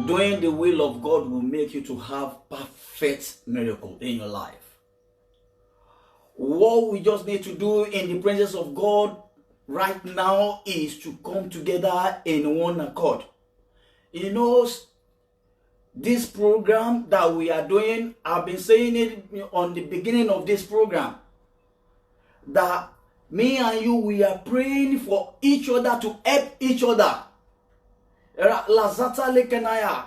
Doing the will of God will make you to have perfect miracle in your life. What we just need to do in the presence of God right now is to come together in one accord. You know, this program that we are doing, I've been saying it on the beginning of this program, that me and you, we are praying for each other to help each other. Lazata Lekenaya,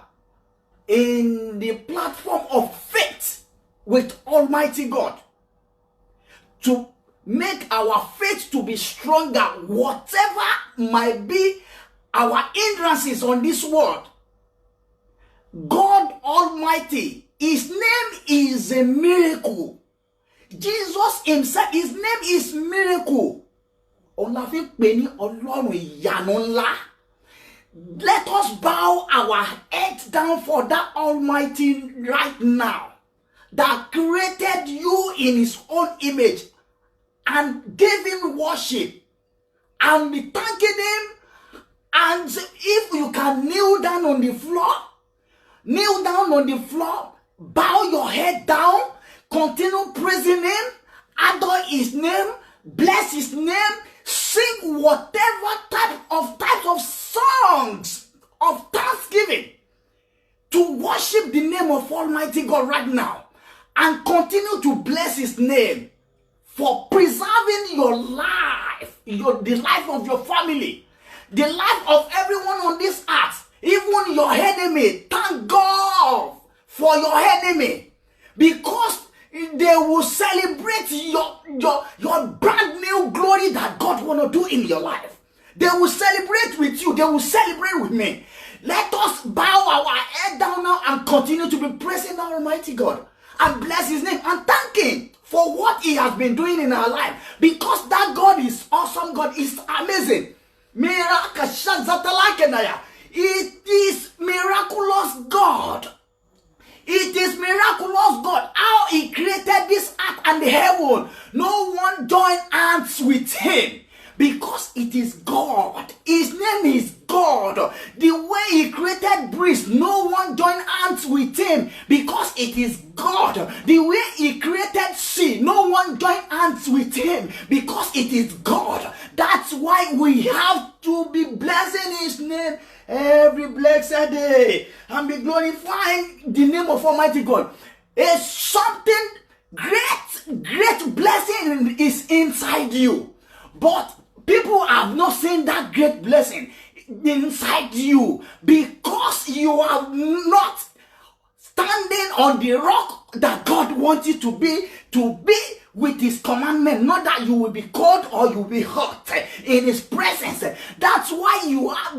in the platform of faith with Almighty God, to make our faith to be stronger, whatever might be our hindrances on this world. God Almighty, His name is a miracle. Jesus Himself, His name is miracle. Let us bow our heads down for that Almighty right now, that created you in His own image and gave Him worship, and be thanking Him. And if you can kneel down on the floor, bow your head down, continue praising Him, adore His name, bless His name, sing whatever types of songs of thanksgiving to worship the name of Almighty God right now, and continue to bless His name for preserving your life, the life of your family, the life of everyone on this earth, even your enemy. Thank God for your enemy, because they will celebrate your brand new glory that God want to do in your life. They will celebrate with you. They will celebrate with me. Let us bow our head down now and continue to be praising the Almighty God and bless His name and thank Him for what He has been doing in our life, because that God is awesome. God is amazing. It is miraculous God. It is miraculous God, how He created this earth and the heaven. No one joined hands with Him, because it is God. His name is God. The way He created breeze, no one joined hands with Him, because it is God. The way He created sea, no one joined hands with Him, because it is God. That's why we have to be blessing His name every blessed day and be glorifying the name of Almighty God. It's something great blessing is inside you, but people have not seen that great blessing inside you, because you are not standing on the rock that God wants you to be with His commandment. Not that you will be cold or you will be hot in His presence. That's why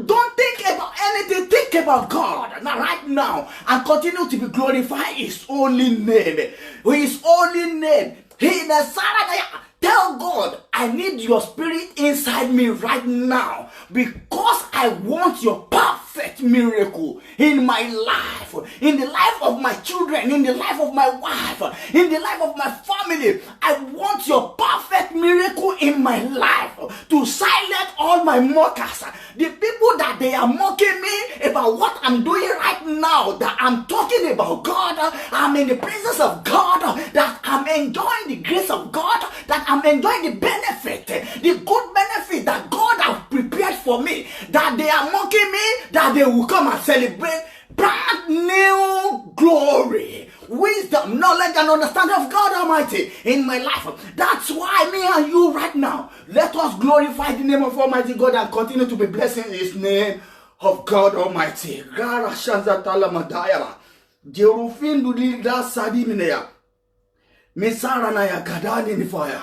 don't think about anything. Think about God right now and continue to be glorify His holy name. His holy name. Tell God, I need your spirit inside me right now, because I want your perfect miracle in my life, in the life of my children, in the life of my wife, in the life of my family. I want your perfect miracle in my life to silence all my mockers. The people that they are mocking me about what I'm doing right now, that I'm talking about God, I'm in the presence of God, that I'm enjoying the grace of God, that I'm enjoying the benefit, the good benefit that God has prepared for me, that they are mocking me, that they will come and celebrate brand new glory, wisdom, knowledge, and understanding of God Almighty in my life. That's why me and you right now, let us glorify the name of Almighty God and continue to be blessing His name of God Almighty. Gara shanza tala madaya, jerufindu lida sadiminea, misara na ya kadani ni fire,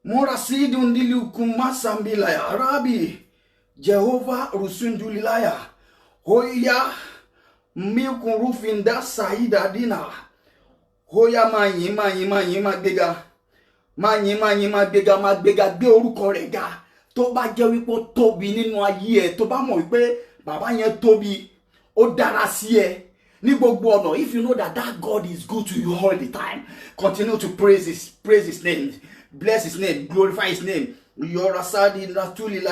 morasidi undili ukumasa mbila ya Rabi, Jehova rusundulilaya, hoya miku rufinda saida dina, hoya manyi magbega, magbega gbé orúkọ rẹ̀ ga. Tó bá jẹ́ wípé ó tóbi nínú ayé ẹ, tó bá mọ̀ wípé bàbá yẹn tóbi, ó dára sí ẹ ní gbogbo ọ̀nà. If you know that God is good to you all the time, continue to praise his name, bless his name, glorify his name. Yora sadi natuli la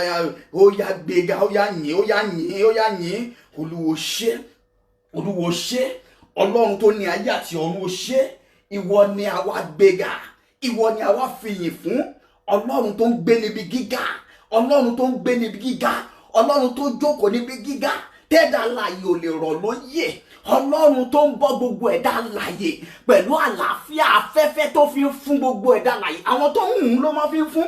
oya gbéga, oya yìn, Olúwo ṣé, Ọlọ́run tó ní ayé àti ọ̀run ó ṣé, ìwọ ni àwa gbéga, ìwọ ni àwa fìyìn fún, Ọlọ́run tó ń gbé níbi gíga, Ọlọ́run tó ń gbé níbi gíga, Ọlọ́run tó jókòó níbi gíga, tẹ́dà láàyè ò lè rọ̀ lóyè, Ọlọ́run tó ń bọ́ gbogbo ẹ̀dá láàyè pẹ̀lú àlàáfíà afẹ́fẹ́ tó fi ń fún gbogbo ẹ̀dá láàyè. Àwọn tó ń hùn ló máa fi ń fún,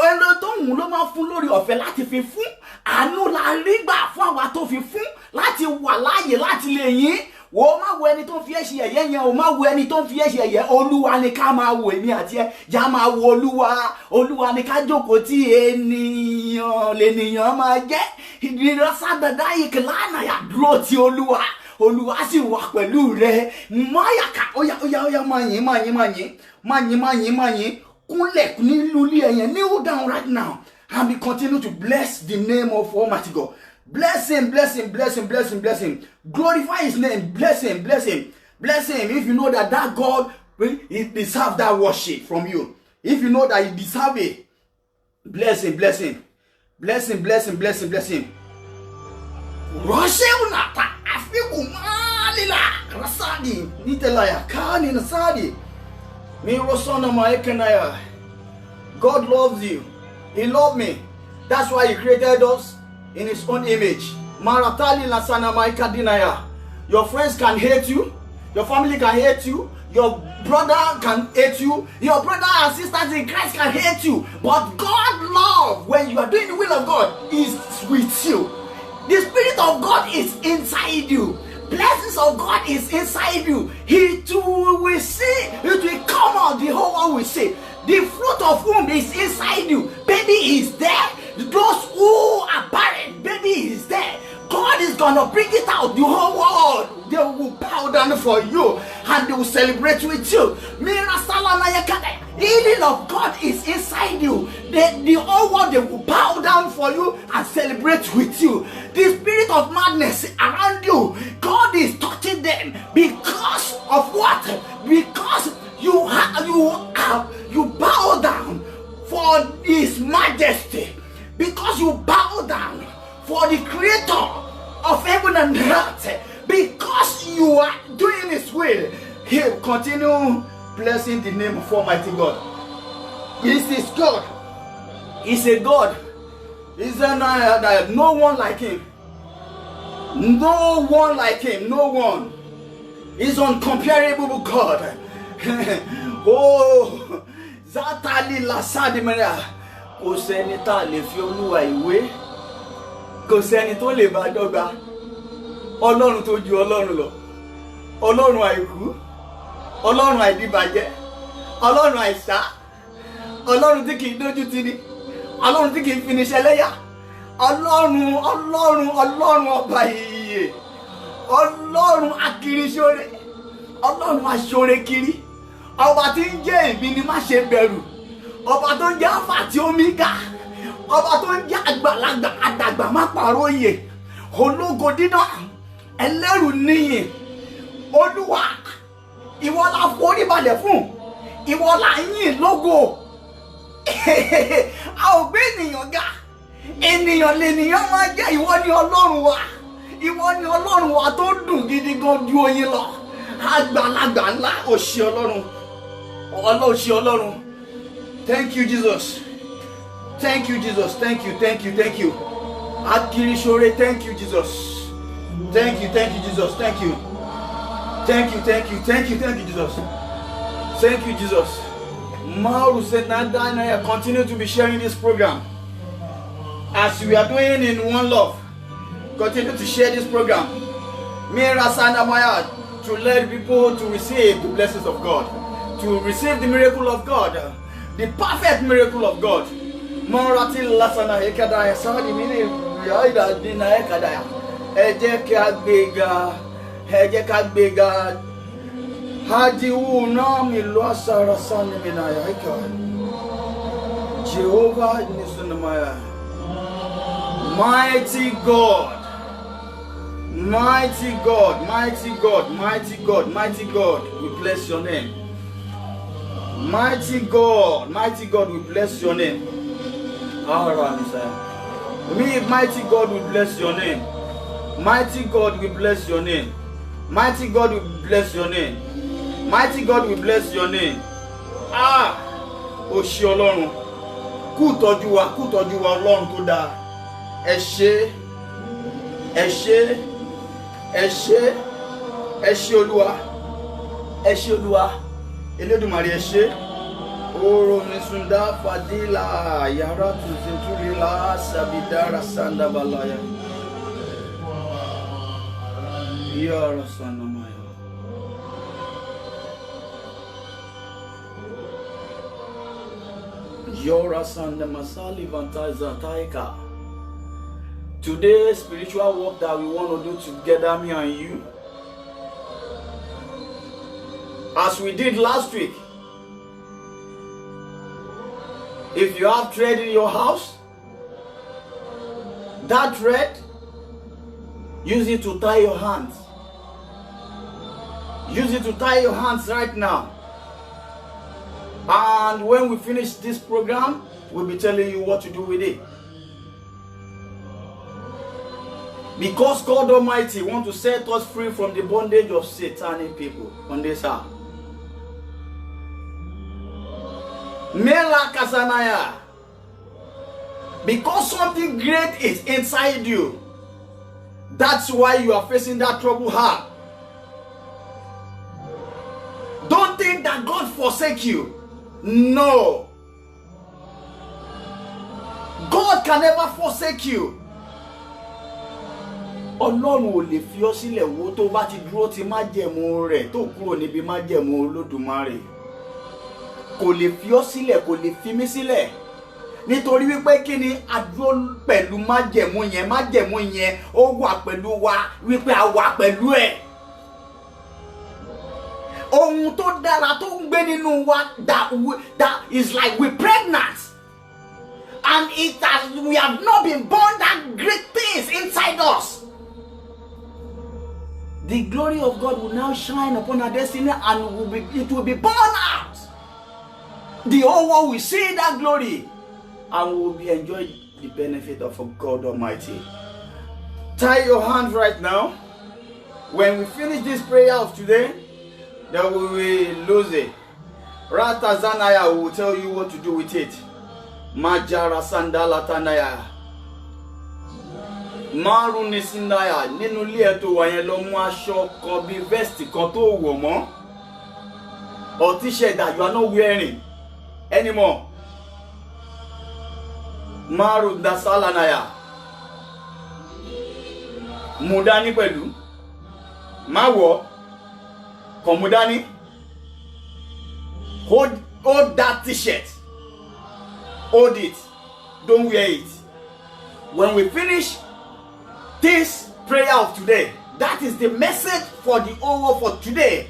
ẹni tó ń hùn ló máa fún lórí ọ̀fẹ́ láti fi fún, àánú la rí gbà fún àwa tó fi fún láti wà láàyè láti lè yìn. Wo má wo ẹni tó ń fi ẹ́ ṣe ẹ̀yẹ yẹn, o má wo ẹni tó ń fi ẹ́ ṣe ẹ̀yẹ. Olúwa ni ká máa wo, èmi àti ẹ já máa wo Olúwa ni ká jókòó tí ènìyàn lènìyàn máa jẹ́. Ìdírásádàdá ìkìlánà yà dúró ti Olúwa sì wà pẹ̀lú rẹ. Máyàká óyá máa yìn kúnlẹ̀ nílùú ilé ẹ̀yẹn, kneel down right now and we continue to bless the name of Almighty God. Bless him. Glorify his name. Bless him. If you know that God, he deserves that worship from you. If you know that he deserves it, bless him. Rosheunata afikumalila rasadi nitelaya kani nasadi mi rosona maekenaya. God loves you. He loved me. That's why he created us in his own image. Maratali lasana maikadinaya. Your friends can hate you, your family can hate you, your brother can hate you, your brother and sisters in Christ can hate you, but God love, when you are doing the will of God, is with you. The Spirit of God is inside you. Blessings of God is inside you. He too will see, it will come out, the whole world will see. The fruit of womb is inside you. Baby is there. Those who are barren, baby is there. God is gonna bring it out. The whole world, they will bow down for you and they will celebrate with you. Healing of God is inside you. The whole world, they will bow down for you and celebrate with you. The spirit of madness around you, God is touching them because of what? Because you bow down for his majesty, because you bow down for the creator of heaven and earth, because you are doing his will. He'll continue blessing the name of Almighty God. This is God. He's a God. He's no one like him. No one like him. No one. He's uncomparable God. Oh, Zatali Lasadi Maria. Kò sẹ́ni tá lè fi Olúwa ìwé. Kò sẹ́ni tó lè bá dọ́gba. Ọlọ́run tó ju Ọlọ́run lọ. Ọlọ́run àìkú. Ọlọ́run àìdíbàjẹ́. Ọlọ́run àìsá. Ọlọ́run tí kìí dójú tì ní. Ọlọ́run tí kìí fini ṣẹlẹ́yà. Ọlọ́run ọba ìyè. Ọlọ́run akiriṣore. Ọlọ́run aṣorekiri. Ọba tí ń jẹ́ èmi ni má ṣe bẹ̀rù. Ọba tó ń jẹ́ Alpha àti Omega. Ọba tó ń jẹ́ àgbàlagbà àdàgbà má pààrọ̀ òye. Ológo dídán, ẹlẹ́rù níyìn. Olúwa, ìwọ la forí balẹ̀ fún. Ìwọ la yìn lógo. A ò gbé ènìyàn ga. Ènìyàn lènìyàn máa jẹ́, ìwọ ni Ọlọ́run wa. Ìwọ ni Ọlọ́run wa tó dùn gidi gan ju oyin lọ. Àgbàlagbà ńlá ò ṣe Ọlọ́run. Ọlọ́run ṣe Ọlọ́run. Thank you, Jesus. Thank you, Jesus. Thank you, thank you, thank you. Akirisore, thank you, Jesus. Thank you, Jesus. Thank you. Thank you, Jesus. Thank you, Jesus. Mauru Senadana, continue to be sharing this program. As we are doing in one love, continue to share this program. Mira Sandamaya, to let people to receive the blessings of God, to receive the miracle of God, the perfect miracle of God. Morati Lasana Ekadaya, somebody meaning Yaida Dina Ekadaya, Ejeka Bega, Hadi Unami Loasara Saniminaya Eka, Jehovah Nisunamaya, mighty God, mighty God, mighty God, mighty God, mighty God, we bless your name. Mighty God, we bless your name. Me, mighty God, we bless your name. Mighty God, we bless your name. Mighty God, we bless your name. Mighty God, we bless your name. Ah, o ṣé Ọlọ́run. Kú tọ́jú wa Ọlọ́run tó dáa. Ẹ ṣé, ẹ ṣé, ẹ ṣé, ẹ ṣé Olúwa. Ẹ ṣé Olúwa. Elédùmarè ẹ ṣé. Oro misunda fadila yara tuzinturila sabidara sanda balaya. Yara sanamaya. Yora sanda masali vantaza taika. Today's spiritual work that we want to do together, me and you, as we did last week. If you have thread in your house, that thread, use it to tie your hands. Use it to tie your hands right now. And when we finish this program, we'll be telling you what to do with it. Because God Almighty wants to set us free from the bondage of satanic people on this earth. Mela Kasanaya. Because something great is inside you. That's why you are facing that trouble hard. Don't think that God forsake you. No. God can never forsake you. Ọlọ́run ò lè fi ọ́ sílẹ̀ wo tó bá ti dúró ti májẹ̀mú rẹ̀ tó kúrò níbi májẹ̀mú Olódùmarè. Kò lè fi ọ́ sílẹ̀, kò lè fi mí sílẹ̀. Nítorí wípé kí ni a dúró pẹ̀lú májẹ̀mú yẹn ó wà pẹ̀lú wa wípé a wà pẹ̀lú ẹ̀. Ohun tó dára tó ń gbé nínú wa that is like we're pregnant. And we have not been born that great things inside us. The glory of God will now shine upon our destiny and it will be born out. The whole world will see that glory and will be enjoying the benefit of God Almighty. Tie your hands right now. When we finish this prayer of today, then we will lose it. Ratazanaya will tell you what to do with it. Majara sandala tanaya. Maru nisindaya. Nínú ilé ẹ tó wà yẹn lọ mú aṣọ kan bí vest kan tó wọ̀ mọ́. Or t-shirt that you are not wearing anymore. Maru dasalanaya. Mudani pẹ̀lú. Má wọ̀. Kàn mudani. Hold that t-shirt. Hold it. Don't wear it. When we finish this prayer of today, that is the message for the hour for today.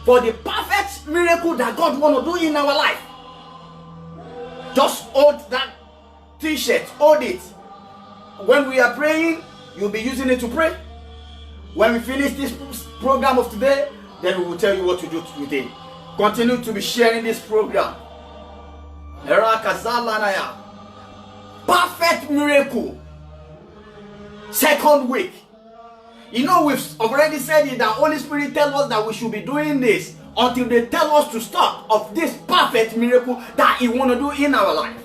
For the perfect miracle that God wants to do in our life. Just hold that t-shirt. Hold it. When we are praying, you'll be using it to pray. When we finish this program of today, then we will tell you what to do with it. Continue to be sharing this program. perfect miracle. Second week. You know, we've already said it, that Holy Spirit tells us that we should be doing this until they tell us to stop of this perfect miracle that He want to do in our life.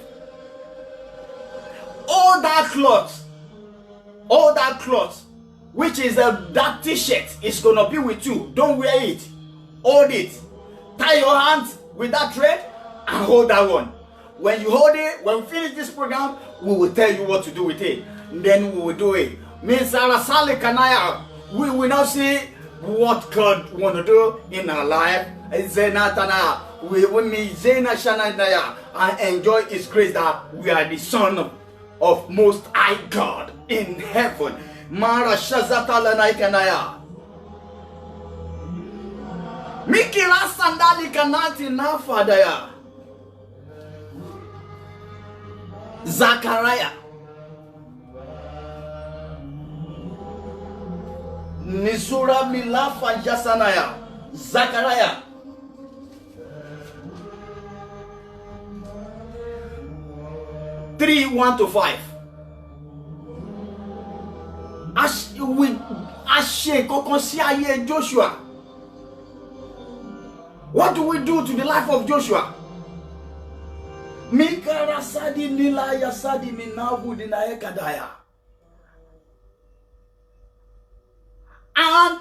All that cloth, which is that t-shirt, is going to be with you. Don't wear it. Hold it. Tie your hands with that thread and hold that one. When you hold it, when we finish this program, we will tell you what to do with it. And then we will do it. We will now see what God want to do in our life. We will meet and enjoy His grace that we are the son of Most High God in heaven. Mara Shazata Lanaikanaya. Mikira Sandali Kanati Nafadaya. Zachariah. Nisura Milafa Jasanaya. Zachariah. Three, 1-5. Joshua. What do we do to the life of Joshua? And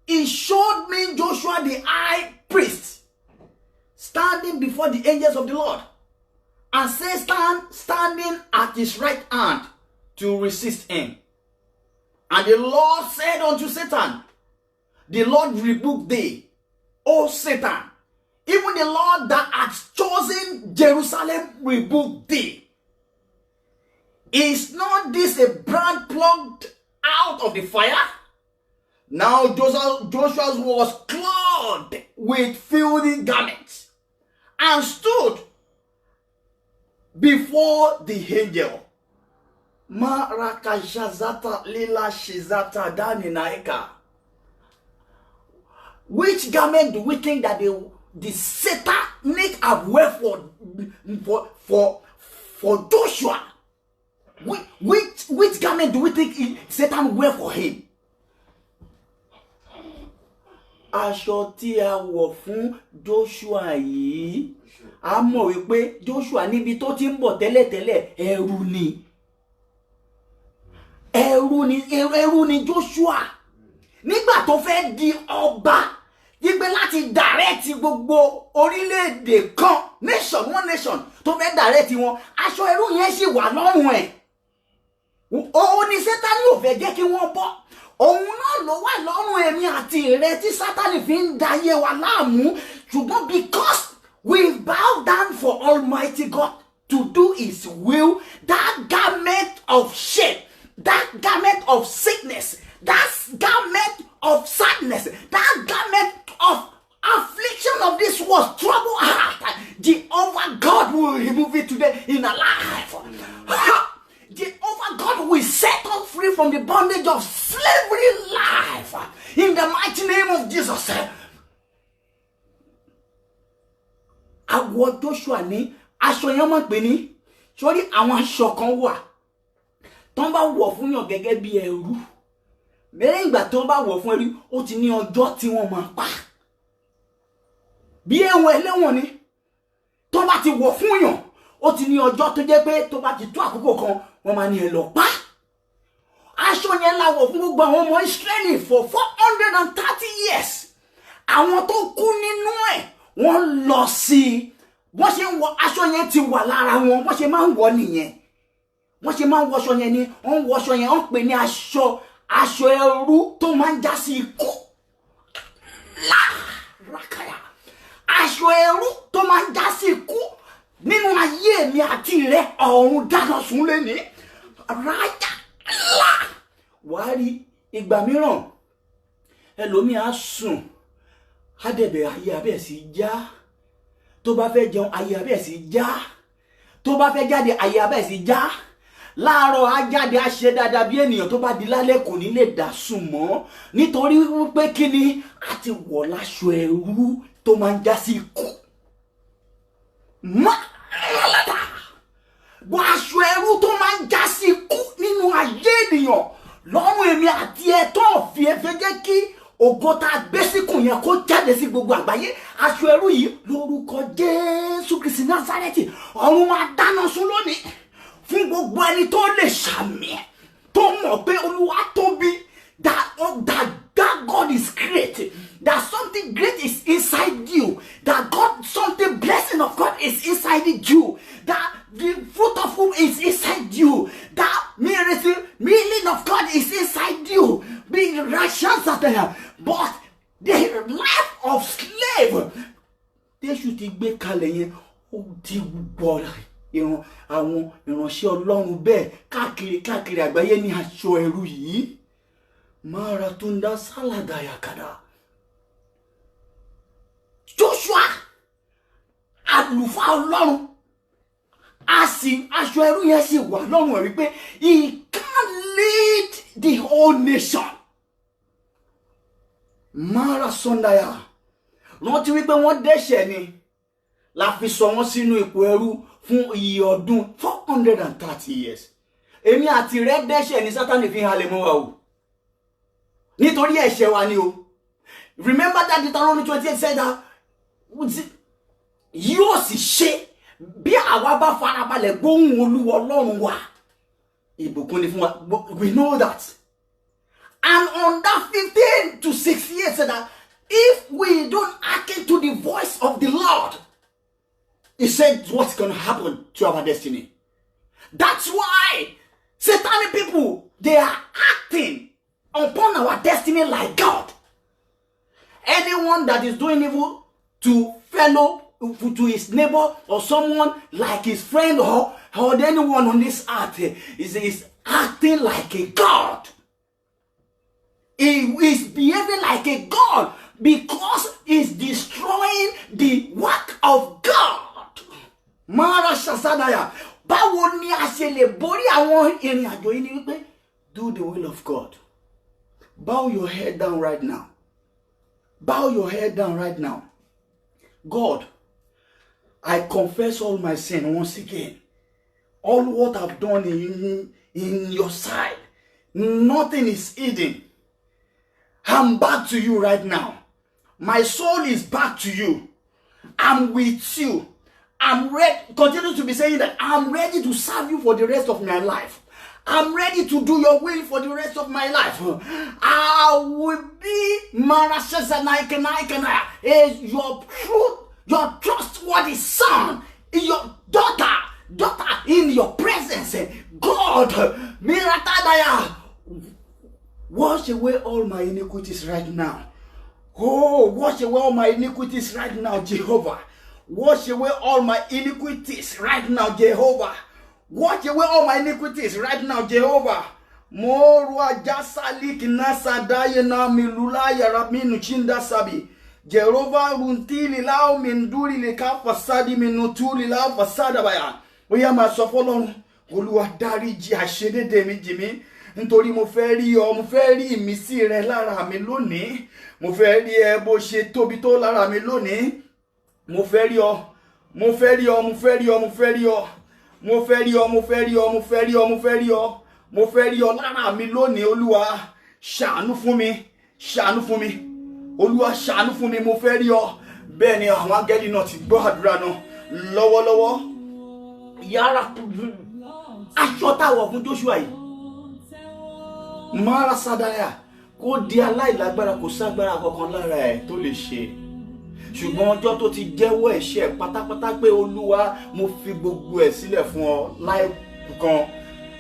He showed me Joshua the high priest standing before the angels of the Lord, and Satan standing at his right hand to resist him. And the Lord said unto Satan, the Lord rebuked thee, O Satan. Even the Lord that has chosen Jerusalem rebuked thee. Is not this a brand plucked out of the fire? Now Joshua was clothed with filthy garments and stood before the angel. Which garment do we think that the Satanic have wear for Joshua? Which garment do we think Satan wear for him? Aṣọ tí a wọ̀ fún Joshua yìí, a mọ̀ wípé Joshua níbi tó ti ń bọ̀ tẹ́lẹ̀tẹ́lẹ̀ ẹrú ni Joshua. Nígbà tó fẹ́ di ọba, yígbé láti direct gbogbo orílẹ̀-èdè kan, one nation, tó fẹ́ direct wọn, aṣọ ẹrú yẹn sì wà lọ́rùn ẹ̀. Òun ni Sátánì ò fẹ́ jẹ́ kí wọ́n bọ́. Òun náà ló wà lọ́rùn èmi àti ìrẹ tí Sátánì fi ń dayé wa láàmú. Ṣùgbọ́n because we bow down for Almighty God to do His will, that garment of shame, that garment of sickness, that garment of sadness, that garment of affliction of this world, trouble heart, Jehovah God will remove it today in our life. Jehovah God will set us free from the bondage of slavery life in the mighty name of Jesus. Àwọ̀ Joshua ní aṣọ yẹn mọ̀ pé ní sórí àwọn aṣọ kan wà tó ń bá wọ̀ fún yàn gẹ́gẹ́ bí ẹrú. Lẹ́yìn ìgbà tó ń bá wọ̀ fún ẹrú, ó ti ní ọjọ́ tí wọ́n máa pa. Bí ẹ̀wọ̀n ẹlẹ́wọ̀n ni tó bá ti wọ̀ fún yàn, ó ti ní ọjọ́ tó jẹ́ pé tó bá ti tó àkókò kan wọ́n máa ní ẹ lọ pa. Aṣọ yẹn la wọ̀ fún gbogbo àwọn ọmọ Ísírẹ́lì for 430 years. Àwọn tó kú nínú ẹ̀ wọ́n lọ sí wọ́n ṣe ń wọ aṣọ yẹn ti wà lára wọn, wọ́n ṣe máa ń wọ nìyẹn. Wọ́n ṣe máa ń wọṣọ yẹn ni wọ́n wọṣọ yẹn wọ́n pè ní aṣọ ẹrú tó máa ń já sí ikú. Lárakàyà. Aṣọ ẹrú tó máa ń já sí ikú nínú ayé mi àti rẹ ọ̀run dáná sun lẹ́ni. Rájà lá. Wàá rí ìgbà mìíràn ẹlòmíì á sùn, á dẹ̀bẹ̀ ayé abẹ́ sí já. Tó bá fẹ́ jẹun ayé abẹ́ sí já. Tó bá fẹ́ jáde ayé abẹ́ sí já. Láàárọ̀ á jáde á ṣe dáadáa bí ènìyàn, tó bá di lálẹ́ kò ní lè dá sùn mọ́ nítorí wípé kíni á ti wọ̀ láṣọ ẹrú tó máa ń já sí ikú. Gbọ́ aṣọ ẹrú tó máa ń já sí ikú nínú ayé ènìyàn lọ́rùn èmi àti ẹ tó fi ẹ fẹ́ jẹ́ kí ògo tá a gbé síkùn yẹn kó jáde sí gbogbo àgbáyé. Aṣọ ẹrú yìí lórúkọ Jésù Kristi Násárẹ́tì ọ̀run máa dáná sun lónìí fún gbogbo ẹni tó lè ṣàmì tó mọ̀ pé Olúwa tóbi, that God is great, that something great is inside you, that God, something blessing of God is inside you, that the fruit of whom is inside you, that meaning of God is inside you, being righteous at them. But the life of slave, they should be kalẹ̀ ó di gbọ́ àwọn ìránṣẹ́ Ọlọ́run bẹ́ẹ̀ káàkiri àgbáyé ní aṣọ ẹrú yìí. Maratunda saladaya kada. Joshua àlùfáà Ọlọ́run aṣọ ẹrú yẹn sì wà lọ́rùn ẹ̀ wípé he can lead the whole nation. Marasondaya rántí wípé wọ́n dẹ́ṣẹ̀ ni la fi sọ wọ́n sínú ipò ẹrú fún iye ọdún 430 years. Èmi àti rẹ̀ dẹ́ṣẹ̀ ni Sátánì fi halẹ̀ mọ́ wa o. Nítorí ẹ̀ṣẹ̀ wa ni o. Remember that Deuteronomy 28 said that yóò sì ṣe bí àwa bá farabalẹ̀ gbóhùn Olúwa Ọlọ́run wa. Ìbùkún ni fún wa. We know that. And on that 15 to 6 years said that if we don't hearken to the voice of the Lord, he said what's going to happen to our destiny. That's why Satanic people, they are acting upon our destiny like God. Anyone that is doing evil to to his neighbor or someone like his friend or anyone on this earth is acting like a God. He is behaving like a God because he's destroying the work of God. Mara Shasadaya. Báwo ni a ṣe lè borí àwọn ìrìn àjò yìí ni wípé do the will of God. Bow your head down right now. Bow your head down right now. God, I confess all my sin once again. All what I've done in your sight. Nothing is hidden. I'm back to you right now. My soul is back to you. I'm with you. I'm ready. Continue to be saying that I'm ready to serve you for the rest of my life. I'm ready to do your will for the rest of my life. I will be is your truth, your trustworthy son, your daughter in your presence. God, Miratadaya, wash away all my iniquities right now. Oh, wash away all my iniquities right now, Jehovah. Wash away all my iniquities right now, Jehovah. Wash away all my iniquities right now, Jehovah. Morwa jasalik nasa dayena milulaya rabinu chinda sabi. Jehovah runtili lao minduri leka fasadi minutuli lao fasada baya. Oya ma sọ fọ́lọ́run, Olúwa dáríjì àṣedédé mi jì mí. Nítorí mo fẹ́ rí ọ, mo fẹ́ rí ìmísí rẹ lára mi lónìí. Mo fẹ́ rí ẹ bó ṣe tóbi tó lára mi lónìí. Mo fẹ́ rí ọ, mo fẹ́ rí ọ, mo fẹ́ rí ọ, mo fẹ́ rí ọ. Mo fẹ́ rí ọ, mo fẹ́ rí ọ, mo fẹ́ rí ọ, mo fẹ́ rí ọ. Mo fẹ́ rí ọ lára mi lónìí, Olúwa. Ṣàánú fún mi, ṣàánú fún mi. Olúwa ṣàánú fún mi, mo fẹ́ rí ọ. Bẹ́ẹ̀ ni àwọn áńgẹ́lì náà ti gbọ́ àdúrà náà lọ́wọ́lọ́wọ́. Yára aṣọ táwọ̀ fún Joshua yìí. Mara Sadaya kó di aláìlágbára, kò ságbára kankan lára ẹ̀ tó lè ṣe. Ṣùgbọ́n ọjọ́ tó ti jẹ́wọ́ ẹ̀ṣẹ̀ pátápátá pé Olúwa mo fi gbogbo ẹ̀ sílẹ̀ fún ọ láìkú kan.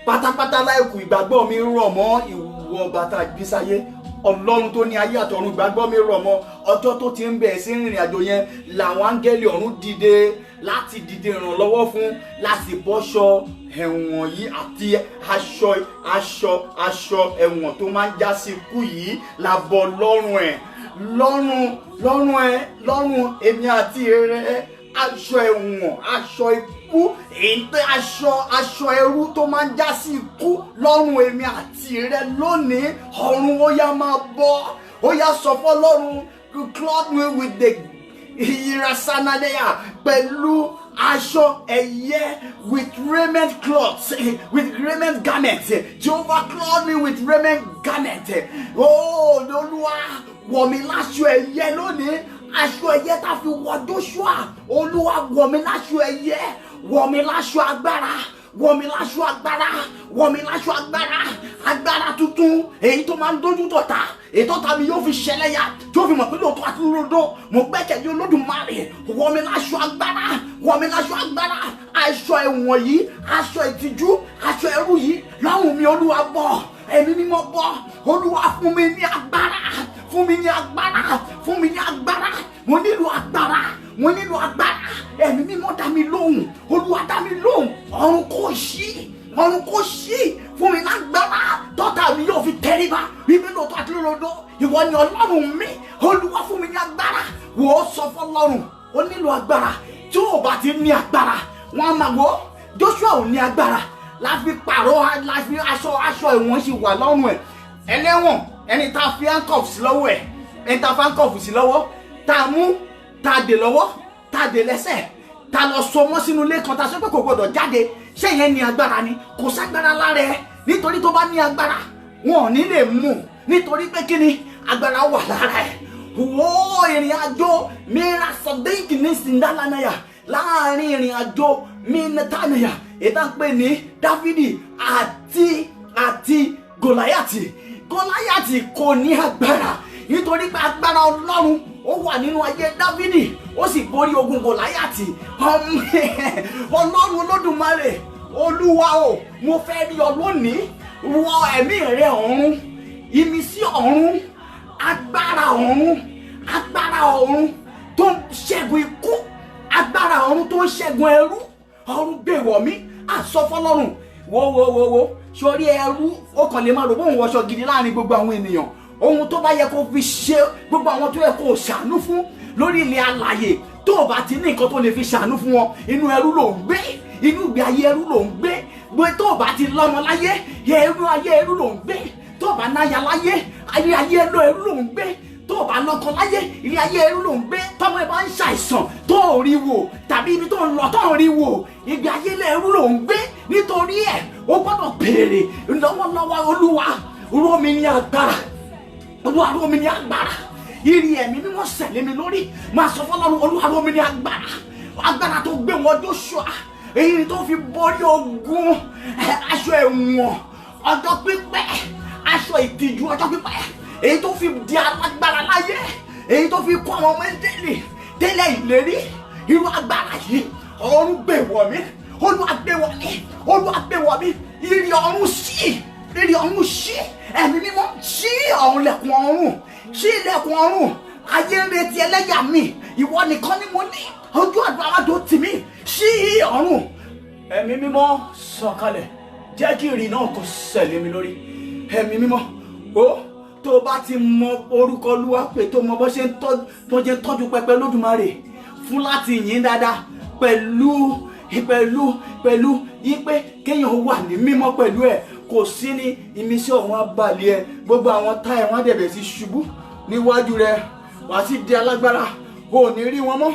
Pátápátá láìkú ìgbàgbọ́ mi rọ̀ mọ́ ìwọ bàtà gbésáyé. Ọlọ́run tó ní ayé àtọ̀run ìgbàgbọ́ mi rọ̀ mọ́. Ọjọ́ tó ti ń bẹ̀rẹ̀ sí rìnrìn àjò yẹn làwọn áńgẹ́lì ọ̀run dìde láti dìde ìrànlọ́wọ́ fún láti bọ́ṣọ ẹ̀wọ̀n yìí àti aṣọ ẹ̀wọ̀n tó máa ń já sí ikú yìí làbọ̀ lọ́rùn ẹ̀. Lọ́rùn èmi àti rẹ̀ aṣọ ẹ̀wọ̀n, aṣọ ikú, aṣọ ẹrú tó máa ń já sí ikú lọ́rùn èmi àti rẹ̀ lónìí. Ọ̀run ó yá máa bọ́, ó yá sọ fọ́lọ́run, you clothe me with Irasanadea pẹ̀lú aṣọ ẹ̀yẹ with raiment cloths, with raiment garments. Jehovah clothed me with raiment garments. Oh, Olúwa wọ̀ mí láṣọ ẹ̀yẹ lónìí. Aṣọ ẹ̀yẹ tá fi wọ̀ Joshua. Olúwa wọ̀ mí láṣọ ẹ̀yẹ. Wọ̀ mí láṣọ agbára. Wọ̀ mí láṣọ agbára. Wọ̀ mí láṣọ agbára. Agbára tuntun. Èyí tó máa ń dojú tọ̀tá. Èyí tó tàbí yóò fi ṣẹlẹ́yà. Tó fi mọ̀ pé lóòótọ́ àti lóòótọ́. Mo gbẹ́kẹ̀lé Olódùmarè. Wọ̀ mí láṣọ agbára. Wọ̀ mí láṣọ agbára. Aṣọ ẹ̀wọ̀n yìí. Aṣọ ìtìjú. Aṣọ ẹrú yìí. Lọ́rùn mi Olúwa bọ̀. Ẹ̀mí mímọ́ bọ̀. Olúwa fún mi ní agbára. Fún mi ní agbára. Fún mi ní agbára. Mo nílò agbára. Mo nílò agbára. Ẹ̀mí mímọ́ dá mi lóhùn. Olúwa dá mi lóhùn. Ọ̀run kò ṣí. Ọ̀run kò ṣí. Fún mi lágbára. Tọ́ta mi yóò fi tẹríba. Bíbí lóòótọ́ àti lóòótọ́. Ìwọ ni Ọlọ́run mi. Olúwa fún mi ní agbára. Wò ó sọ fún Ọlọ́run. Ó nílò agbára. Tí ó bá ti ní agbára, wọ́n á máa wò ó. Joshua ò ní agbára. Láfi pààrọ̀ láfi aṣọ ìwọ̀n ṣì wà lọ́rùn ẹ̀. Ẹlẹ́wọ̀n ẹni tá a fi handcuff sí lọ́wọ́ ẹ̀. Ẹni tá a fi handcuff sí lọ́wọ́. Tá a mú, tá a dè lọ́wọ́, tá a dè lẹ́sẹ̀. Tá a lọ so mọ́ sínú ilé kan tá a sọ pé kò gbọdọ̀ jáde. Ṣé ìyẹn ní agbára ni? Kò ságbára lára ẹ. Nítorí tó bá ní agbára, wọn ò ní lè mú. Nítorí pé kí ni? Agbára wà lára ẹ. Wo ìrìn àjò mìíràn sọdẹ́ǹkì ní Sindalanaya. Láàárín ìrìn àjò Minatanaya. Ètà ń pè ní Dáfídì àti Gòláyàtì. Gòláyàtì kò ní agbára. Nítorí pé agbára Ọlọ́run ó wà nínú ayé Dáfídì. Ó sì borí ogun Gòláyàtì. Ọlọ́run Olódùmarè. Olúwa o, mo fẹ́ rí ọ lónìí. Wọ ẹ̀mí rẹ ọ̀run. Ìmísí ọ̀run. Agbára ọ̀run. Agbára ọ̀run tó ń ṣẹ́gun ikú. Agbára ọ̀run tó ń ṣẹ́gun ẹrú. Ọ̀run gbé wọ̀ mí. Àsọfọ́lọ́run. Wo. Sórí ẹrú ó kàn lè máa rò bóun wọṣọ gidi láàrin gbogbo àwọn ènìyàn. Ohun tó bá yẹ kó fi ṣe gbogbo àwọn tó yẹ kó ṣàánú fún lórí ilẹ̀ alààyè. Tó o bá ti ní nǹkan tó lè fi ṣàánú fún wọn, inú ẹrú ló ń gbé. Inú ìgbé ayé ẹrú ló ń gbé. Gbé tó o bá ti lọ́mọ láyé, ayé ẹrú ló ń gbé. Tó o bá náya láyé, ayé ẹrú ló ń gbé. Tó o bá lọ́kọ láyé, ilé ayé ẹrú ló ń gbé. Tọ́mọ ẹ bá ń ṣàìsàn tó ò rí wò tàbí ibi tó ń lọ tó ò rí wò, ìgbé ayé ẹrú ló ń gbé. Nítorí ẹ̀ o gbọ́dọ̀ béèrè lọ́wọ́lọ́wọ́ Olúwa. Rọ̀ mí ní agbára. Olúwa rọ̀ mí ní agbára. Ìrì ẹ̀mí mímọ́ sẹ̀lé mi lórí. Máa sọ fún Ọlọ́run, Olúwa rọ̀ mí ní agbára. Agbára tó gbé wọ Joshua. Èyí tó fi borí ogun. Aṣọ ẹ̀wọ̀n ọjọ́ pípẹ́. Aṣọ ìtìjú ọjọ́ pípẹ́. Èyí tó fi di alágbára láyé. Èyí tó fi kọ́ àwọn ọmọ Ísírẹ́lì tẹ́lẹ̀ ìlérí. Irú agbára yìí ọ̀run gbé wọ̀ mí. Olúwa gbé wọ̀ mí. Olúwa gbé wọ̀ mí. Ìrì ọ̀run ṣí. Ìrì ọ̀run ṣí. Ẹ̀mí mímọ́ ṣí ọ̀run lẹ̀kùn ọ̀run. Ṣí ilẹ̀kùn ọ̀run. Ayé ń retí ẹlẹ́yà mi. Ìwọ nìkan ni mo ní. Ojú àdúrà wa tó tì mí. Ṣí ọ̀run. Ẹ̀mí mímọ́ sọ̀kalẹ̀. Jẹ́ kí ìrì náà kó sẹ̀lé mi lórí. Ẹ̀mí mímọ́. Ó tó bá ti mọ orúkọ Olúwa pé tó mọ bó ṣe ń tọ́jú pẹpẹ Olódùmarè fún láti yìn dáadáa pẹ̀lú yípe kéèyàn wà ní mímọ́ pẹ̀lú ẹ̀. Kò sí ní ìmísí ọ̀run abalẹ̀ ẹ̀. Gbogbo àwọn táyà wọn dẹ̀bẹ̀ sí ṣubú níwájú rẹ̀. Wàá sì di alágbára. O ò ní rí wọn mọ́.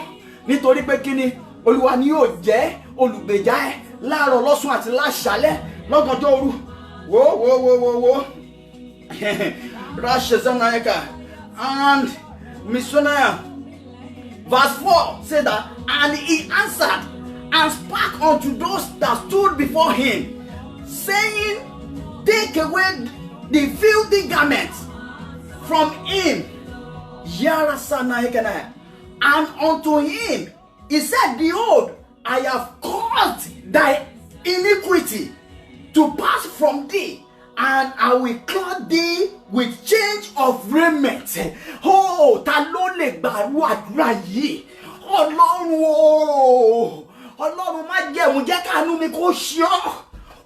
Nítorí pé kíni Olúwa ni yóò jẹ́ olùgbèjà ẹ̀ láàárọ̀ lọ́sùn àti láṣálẹ́ lọ́gànjọ́ òru. Wo. Rashezanayaka and Misonaya. Verse 4 said that, and he answered and spake unto those that stood before him, saying, take away the filthy garments from him. And unto him he said, behold, I have caused thy iniquity to pass from thee, and I will clothe thee with change of raiment. Oh, ta ló lè gbàrú àdúrà yìí? Ọlọ́run o, Ọlọ́run má jẹ̀mú jẹ́ káàánú mi kó ṣe ọ́.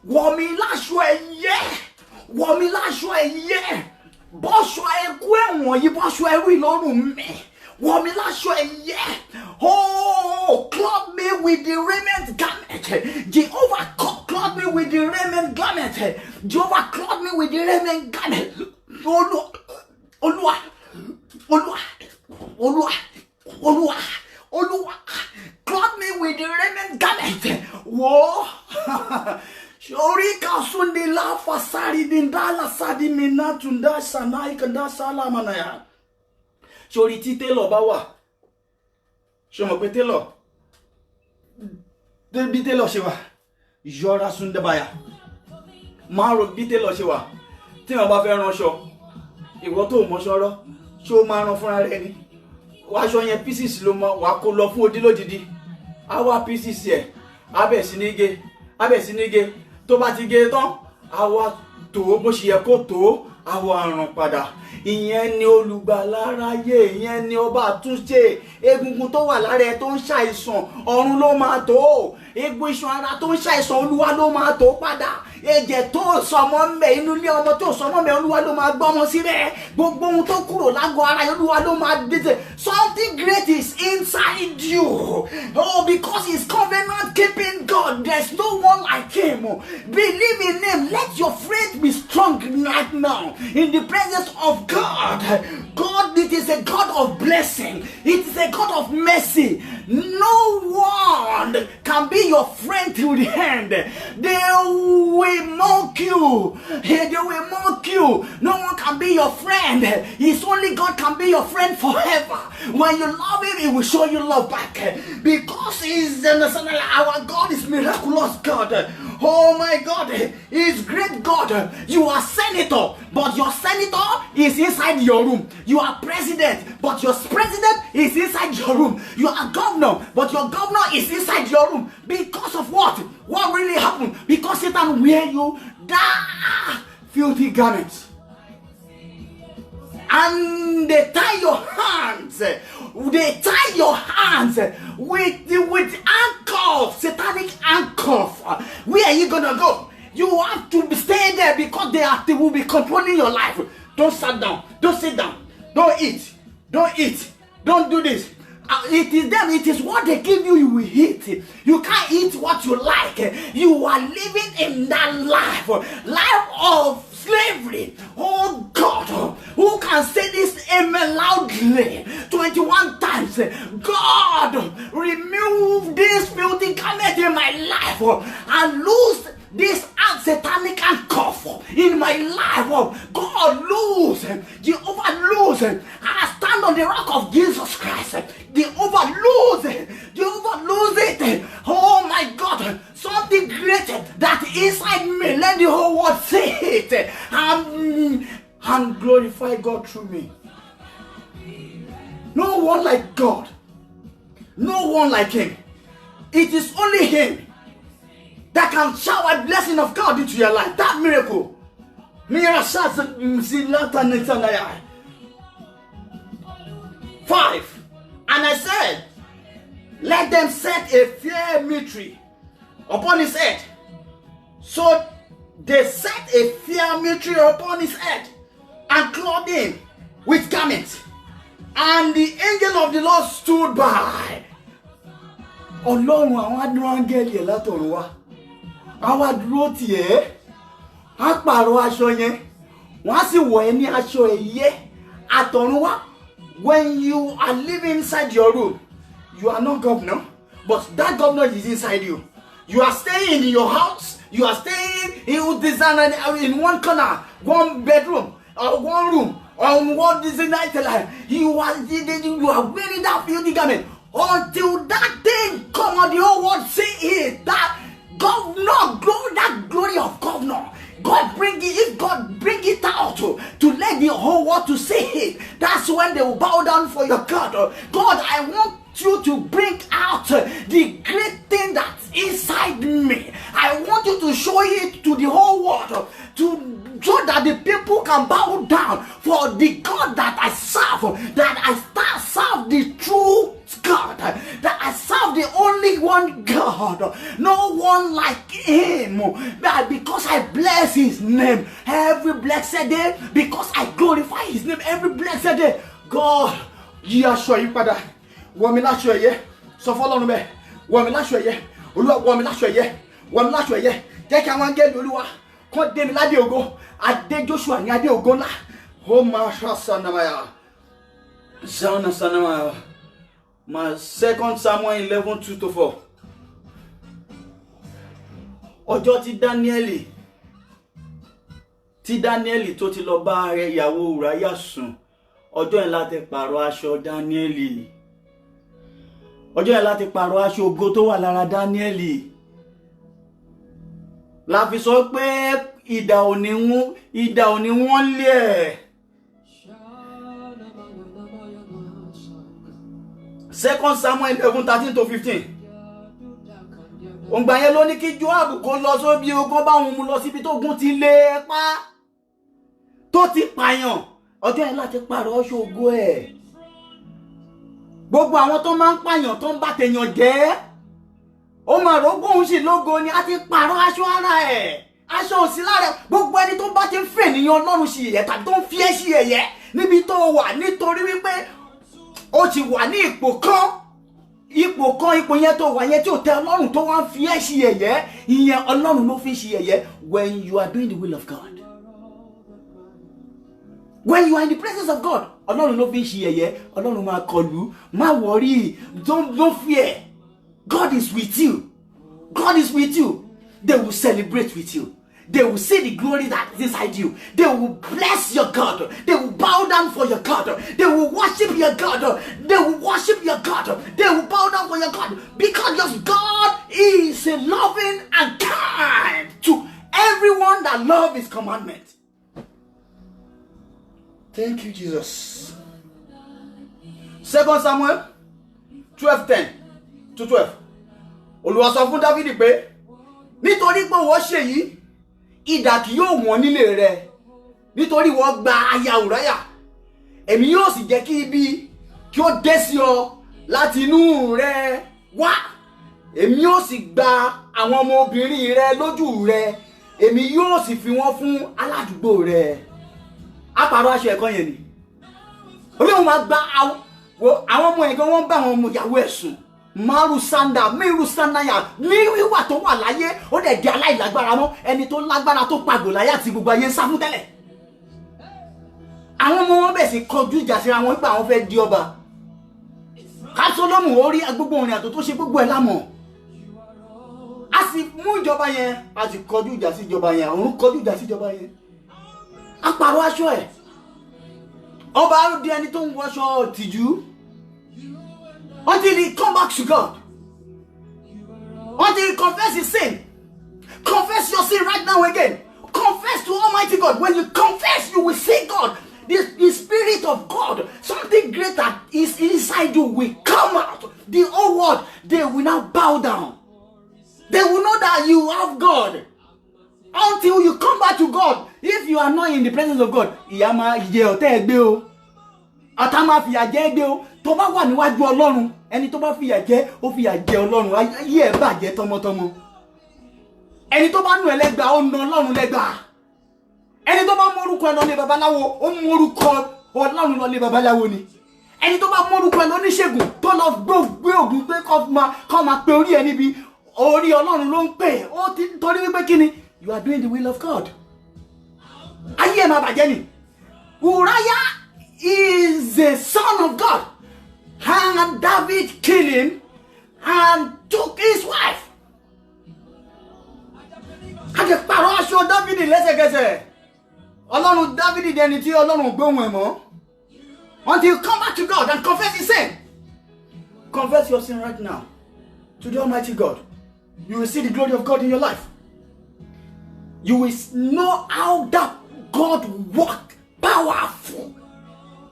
Wọ̀ mí láṣọ ẹ̀yẹ, wọ̀ mí láṣọ ẹ̀yẹ. Bọ́ṣọ ẹkú ẹ̀wọ̀n yìí, bọ́ṣọ ẹrú ìlọ́run mi. Wọ̀ mí láṣọ ẹ̀yẹ. Oh, clothe me with the raiment garment. Jehovah clothe me with the raiment garment. Jehovah clothe me with the raiment garment. Olúwa. mina tunda sanai kanda salamanaya. Sori ti tailor bá wà. Ṣé mo pé tailor? Bí tailor ṣe wà. Yọra sundabaya. Máa ro bí tailor ṣe wà. Tí wọ́n bá fẹ́ ránṣọ. Ìwọ tó mọṣọ rọ. Ṣé o máa rán fúnra rẹ ni? Aṣọ yẹn pieces ló mọ wá kó lọ fún odi lódidi. A wá pieces ẹ̀. Abẹ́ sí ní gé. Tó bá ti gé tán, a wá tó bó ṣe yẹ kó tó, a wá rán padà. Ìyẹn ni olùgbàlà aráyé, ìyẹn ni ọba àtúnṣe. Egungun tó wà lára ẹ tó ń ṣàìsàn, ọ̀run ló máa tó. Egun iṣan ara tó ń ṣàìsàn, Olúwa ló máa tó padà. Ẹ̀jẹ̀ tó sọmọ ńbẹ, inú ilé ọmọ tó sọmọ ńbẹ, Olúwa ló máa gbọ́mọ síbẹ̀. Gbogbo ohun tó kúrò lágọ̀ọ́ ara, Olúwa ló máa dìde. Something great is inside you. Oh, because he's covenant keeping God. There's no one like him. Believe in him. Let your faith be strong right now in the presence of God. God, it is a God of blessing. It is a God of mercy. No one can be your friend till the end. They will mock you. They will mock you. No one can be your friend. It's only God can be your friend forever. When you love him, he will show you love back. Because he's our God is miraculous God. Oh my God, he's great God. You are senator, but your senator is inside your room. You are president, but your president is inside your room. You are governor, but your governor is inside your room. Because of what? What really happened? Because Satan wear you that filthy garments. And they tie your hands. They tie your hands with handcuffs, satanic handcuffs. Where are you gonna go? You have to stay there because they will be controlling your life. Don't sit down. Don't sit down. Don't eat. Don't eat. Don't do this. It is them. It is what they give you. You will eat. You can't eat what you like. You are living in that life of slavery. Oh God, who can say this amen loudly 21 times? God, remove this filthy garment in my life and lose this satanic handcuff in my life. God, lose. Jehovah, lose. I stand on the rock of Jesus Christ. Jehovah, lose it. Jehovah, lose it. Oh my God, something great that inside me. Let the whole world see it and glorify God through me. No one like God. No one like him. It is only him that can shower blessing of God into your life. That miracle. 5. And I said, let them set a fair mitre upon his head. So they set a fair mitre upon his head and clothed him with garments. And the angel of the Lord stood by. Ọlọ́run àwọn adúró áńgẹ́lì ẹ̀ látọ̀run wá. Àwọn adúró tiẹ̀ á pààrọ̀ aṣọ yẹn. Wọ́n á sì wọ̀ ẹ́ ní aṣọ ẹ̀yẹ àtọ̀run wá. When you are living inside your room, you are not governor, but that governor is inside you. You are staying in your house. You are staying in one corner, one bedroom, or one room, or one night life. You are wearing that filthy garment until that thing come on the whole world see it. That governor, that glory of governor. God bring it, if God bring it out to let the whole world to see it, that's when they will bow down for your God. God, I want you to bring out the great thing that's inside me. I want you to show it to the whole world, so that the people can bow down for the God that I serve, that I serve the true God, that I serve the only one God, no one like him, but because I bless his name every blessed day, because I glorify his name every blessed day. God, ye are sure you father. Woman last year, so follow me. Woman last year, woman last year, woman last year. Take a one get Lua, caught them Ladiogo, at De Joshua, Yadio Gola, Homa Sanamaya, Sana Sanamaya. My 2 Samuel 11:2-4. Ọjọ́ tí Dáníẹ́lì tí Dáníẹ́lì tó ti lọ bá ìyàwó Ùráyà sùn, ọjọ́ yẹn láti pààrọ̀ aṣọ Dáníẹ́lì. Ọjọ́ yẹn láti pààrọ̀ aṣọ ògo tó wà lára Dáníẹ́lì. La fi sọ pé idà ò ní wọ́n lé ẹ̀. 2 Samuel 11:13-15. Òǹgbà yẹn ló ní kí Jóábù kó lọ sóbi ogun bá òun mú lọ síbi tó gún ti lé pa, tó ti pààyàn. Ọjọ́ yẹn láti pààrọ̀ aṣọ ògo ẹ̀. Gbogbo àwọn tó máa ń pààyàn tó ń bá tèèyàn jẹ́, ó máa rógún òun sì lógo ni, a ti pààrọ̀ aṣọ ara ẹ̀. Aṣọ òsì lára ẹ̀. Gbogbo ẹni tó bá ti ń fẹ́ ènìyàn Ọlọ́run sí ẹ̀yẹ tàbí tó ń fi ẹ́ sí ẹ̀yẹ níbi tó wà nítorí wípé ó ti wà ní ipò kan yẹn tó wà yẹn tí ò tẹ́ Ọlọ́run tó wá ń fi ẹ́ sí ẹ̀yẹ, ìyẹn Ọlọ́run ló fi sí ẹ̀yẹ. When you are doing the will of God, when you are in the presence of God, Ọlọ́run ló fi sí ẹ̀yẹ. Ọlọ́run máa kọlù, má worry, don't fear. God is with you. God is with you. They will celebrate with you. They will see the glory that is inside you. They will bless your God. They will bow down for your God. They will worship your God. They will worship your God. They will bow down for your God. Because your God is a loving and kind to everyone that loves His commandment. Thank you, Jesus. 2 Samuel 12:10-12. Olúwa sọ fún Dáfídì pé, nítorí pé wọ́n ṣe yìí, idà kì yóò wọ́n nílé rẹ̀, nítorí wọ́n gba aya Ùráyà. Èmi yóò sì jẹ́ kí ibi kí ó dé sí ọ láti inú rẹ̀ wá. Èmi yóò sì gba àwọn ọmọbìnrin rẹ̀ lójú rẹ̀. Èmi yóò sì fi wọ́n fún aládùúgbò rẹ̀. A pààrọ̀ aṣọ ẹ̀kọ́ yẹn ni. Olóhùn máa gba àwọn ọmọ ẹ̀gbọ́n wọn bá àwọn ọmọ ìyàwó ẹ̀ sùn. Miru Sandaya ní wíwà tó wà láyé, ó dẹ̀ di aláìlágbára mọ́. Ẹni tó lágbára tó pa Gòláyà tí gbogbo ayé ń sá fún tẹ́lẹ̀. Àwọn ọmọ wọn bẹ̀ sí kọjú ìjà síra wọn pé àwọn fẹ́ di ọba. Absalomu orí gbogbo orin àtò tó ṣe gbogbo ẹ̀ lámọ̀. A sì mú ìjọba yẹn, a sì kọjú ìjà sí ìjọba yẹn, òun kọjú ìjà sí ìjọba yẹn. A pààrọ̀ aṣọ ẹ̀. Ọba á di ẹni tó ń wọṣọ tìjú. Until he come back to God. Until he confess his sin. Confess your sin right now again. Confess to Almighty God. When you confess, you will see God. The Spirit of God, something greater is inside you, will come out. The whole world, they will now bow down. They will know that you have God. Until you come back to God. If you are not in the presence of God, ìyà máa jẹ ọ̀tá ẹ gbé o. Ọ̀tá máa fìyà jẹ gbé o. Tó bá wà níwájú Ọlọ́run, ẹni tó bá fìyà jẹ, ó fìyà jẹ Ọlọ́run, ayé ẹ̀ bàjẹ́ tọmọtọmọ. Ẹni tó bá nù ẹ́ lẹ́gbàá, ó nà Ọlọ́run lẹ́gbàá. Ẹni tó bá mú orúkọ ẹ lọ lé babaláwo, ó mú orúkọ Ọlọ́run lọ lé babaláwo ni. Ẹni tó bá mú orúkọ ẹ lọ oníṣègùn, tó lọ gbé ògùn pé kọ́ máa pe orí ẹ níbi, orí Ọlọ́run ló ń pè. Ó ti torí wípé kí ni? You are doing the will of God. Ayé ẹ̀ máa bàjẹ́ ni. Uriah is the son of God. And David killed him and took his wife. A ti pààrọ̀ aṣọ David lẹ́sẹ̀kẹsẹ̀. Ọlọ́run David dẹni tí Ọlọ́run gbóhùn ẹ̀ mọ́. Until you come back to God and confess your sin. Confess your sin right now to the Almighty God. You will see the glory of God in your life. You will know how that God works. Powerful.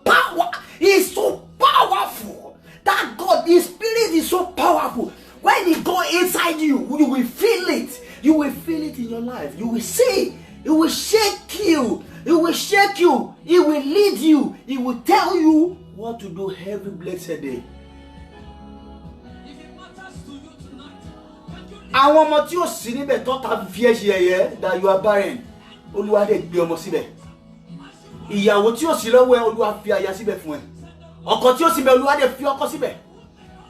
Power is so powerful. That God, His Spirit is so powerful. When He go inside you, you will feel it. You will feel it in your life. You will see. It will shake you. It will shake you. It will lead you. It will tell you what to do every blessed day. Àwọn ọmọ tí ó sì níbẹ̀ tó ta fi ẹ́ ṣe ẹ̀yẹ that you are barren, Olúwa dẹ̀ gbé ọmọ síbẹ̀. Ìyàwó tí ó sì lọ́wọ́ ẹ, Olúwa fi aya síbẹ̀ fún ẹ. Ọkọ tí ó sì bẹ̀, Olúwa dẹ̀ fi ọkọ síbẹ̀.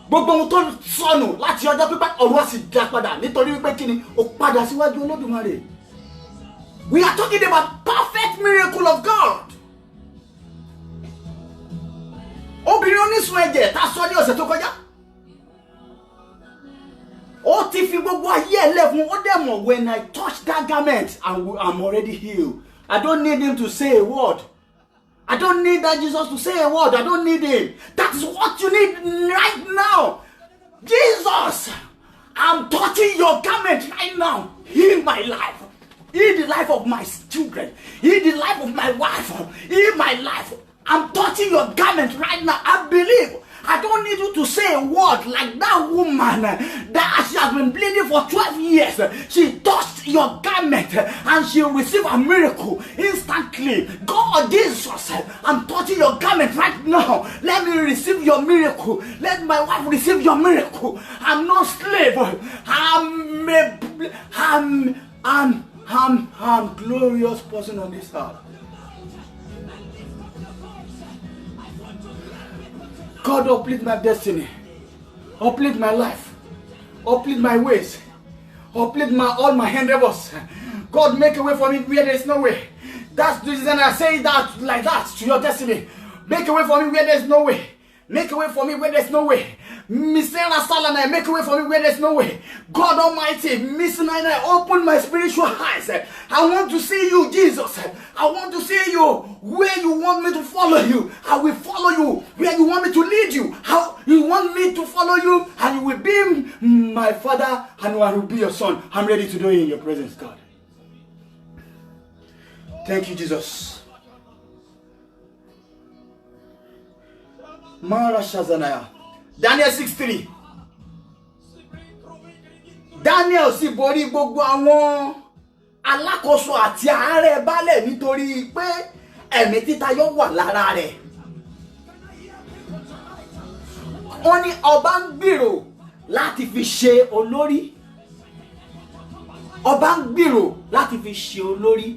Gbogbo ohun tó sọnù láti ọjọ́ pípẹ́, Olúwa sì dá padà nítorí wípé kí ni? Ó padà síwájú Olódùmarè. We are talking about perfect miracle of God. Obìnrin onísun ẹ̀jẹ̀ tá sọ ní ọ̀sẹ̀ tó kọjá. Ó ti fi gbogbo ayé ẹ̀ lẹ́fun, ó dẹ̀ mọ̀ when I touch that garment, I'm already healed. I don't need him to say a word. I don't need that Jesus to say a word. I don't need him. That is what you need right now. Jesus, I'm touching your garment right now. Heal my life. Heal the life of my children. Heal the life of my wife. Heal my life. I'm touching your garment right now. I believe. I don't need you to say a word like that woman that she has been bleeding for 12 years. She touched your garment and she received a miracle instantly. God, Jesus, I'm touching your garment right now. Let me receive your miracle. Let my wife receive your miracle. I'm not slave. I'm glorious person on this earth. God, uplift my destiny, uplift my life, uplift my ways, uplift all my endeavors. God, make a way for me where there is no way. That's the reason I say that like that to your destiny. Make a way for me where there is no way. Make a way for me where there is no way. Miss Salana, make a way for me where there is no way. God Almighty, Miss Nina, open my spiritual eyes. I want to see you, Jesus. I want to see you where you want me to follow you. I will follow you where you want me to lead you. How you want me to follow you, and you will be my father, and I will be your son. I'm ready to do it in your presence, God. Thank you, Jesus. Mara Shazanaya. Daniel 6:3. Daniel sì borí gbogbo àwọn alákòóso àti àárẹ̀ baálẹ̀ nítorí pé ẹ̀mí títayọ wà lára rẹ̀. Ó ní ọba ń gbèrò láti fi ṣe olórí. Ọba ń gbèrò láti fi ṣe olórí.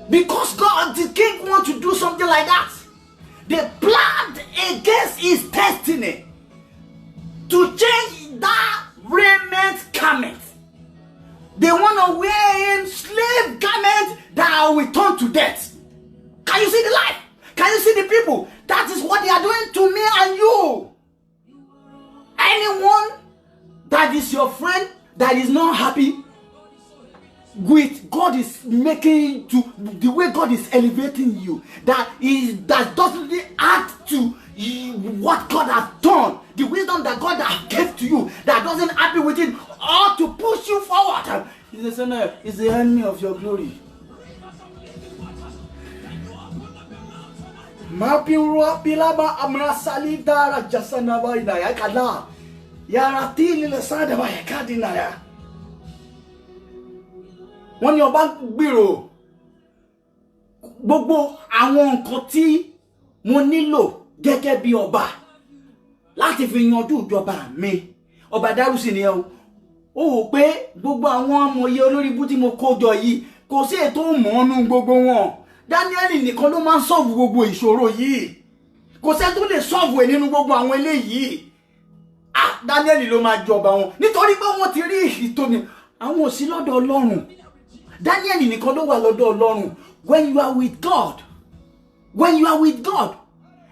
Because God, the king, wants to do something like that. They planned against his destiny to change that raiment garment. They want to wear him slave garment that will turn to death. Can you see the life? Can you see the people? That is what they are doing to me and you. Anyone that is your friend that is not happy with God is making to the way God is elevating you, that doesn't add to what God has done, the wisdom that God has gave to you, that doesn't happy with it, or to push you forward, is the enemy of your glory. Mapirua pilaba amrasali dara jasana baina ya kala yaratili lesada ba yakadina ya. Wọ́n ní ọba gbèrò gbogbo àwọn nǹkan tí mo nílò gẹ́gẹ́ bí ọba láti fi yanjú ìjọba mi. Ọba Dárúsì ni ó wò pé gbogbo àwọn amòye olórí bú tí mo kó jọ yìí kò sí ètò mọ́nú gbogbo wọn. Daniel nìkan ló máa ń solve gbogbo ìṣòro yìí. Kò sí tó lè solve ẹ̀ nínú gbogbo àwọn eléyìí. Daniel ló máa jọba wọn nítorí pé wọ́n ti rí ìtòní àwọn ò sí lọ́dọ̀ Ọlọ́run. Daniel nìkan ló wà lọ́dọ̀ Ọlọ́run. When you are with God,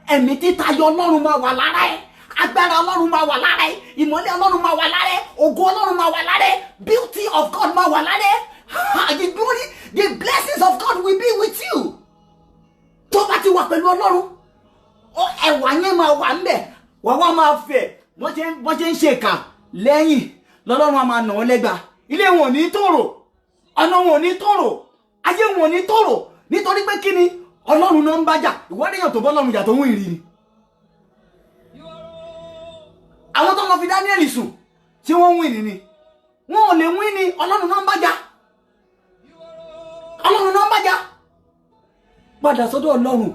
ẹ̀mí títayọ Ọlọ́run máa wà lára ẹ̀, agbára Ọlọ́run máa wà lára ẹ̀, ìmọ́lẹ̀ Ọlọ́run máa wà lára ẹ̀, ògo Ọlọ́run máa wà lára ẹ̀, beauty of God máa wà lára ẹ̀, the glory, the blessings of God will be with you. Tó bá ti wà pẹ̀lú Ọlọ́run, ẹwà yẹn máa wà ńbẹ̀, wà wá máa fẹ̀, wọ́n ṣe ń ṣe ìkà lẹ́yìn lọ́lọ́run á máa nà ọ́ lẹ́gba. Ilé wọn ò ní tòrò, ọ̀nà wọn ò ní tòrò, ayé wọn ò ní tòrò, nítorí pé kí ni Ọlọ́run náà ń bá jà. Ìwọ́n èèyàn tó bọ́ lọ́run jà tó ń ìrì ni. Àwọn tó lọ fi Daniel sùn tí wọ́n ń wìn ni wọ́n ò lè wìn ni. Ọlọ́run náà ń bá jà, Ọlọ́run náà ń bá jà. Padà sọ́dọ̀ Ọlọ́run.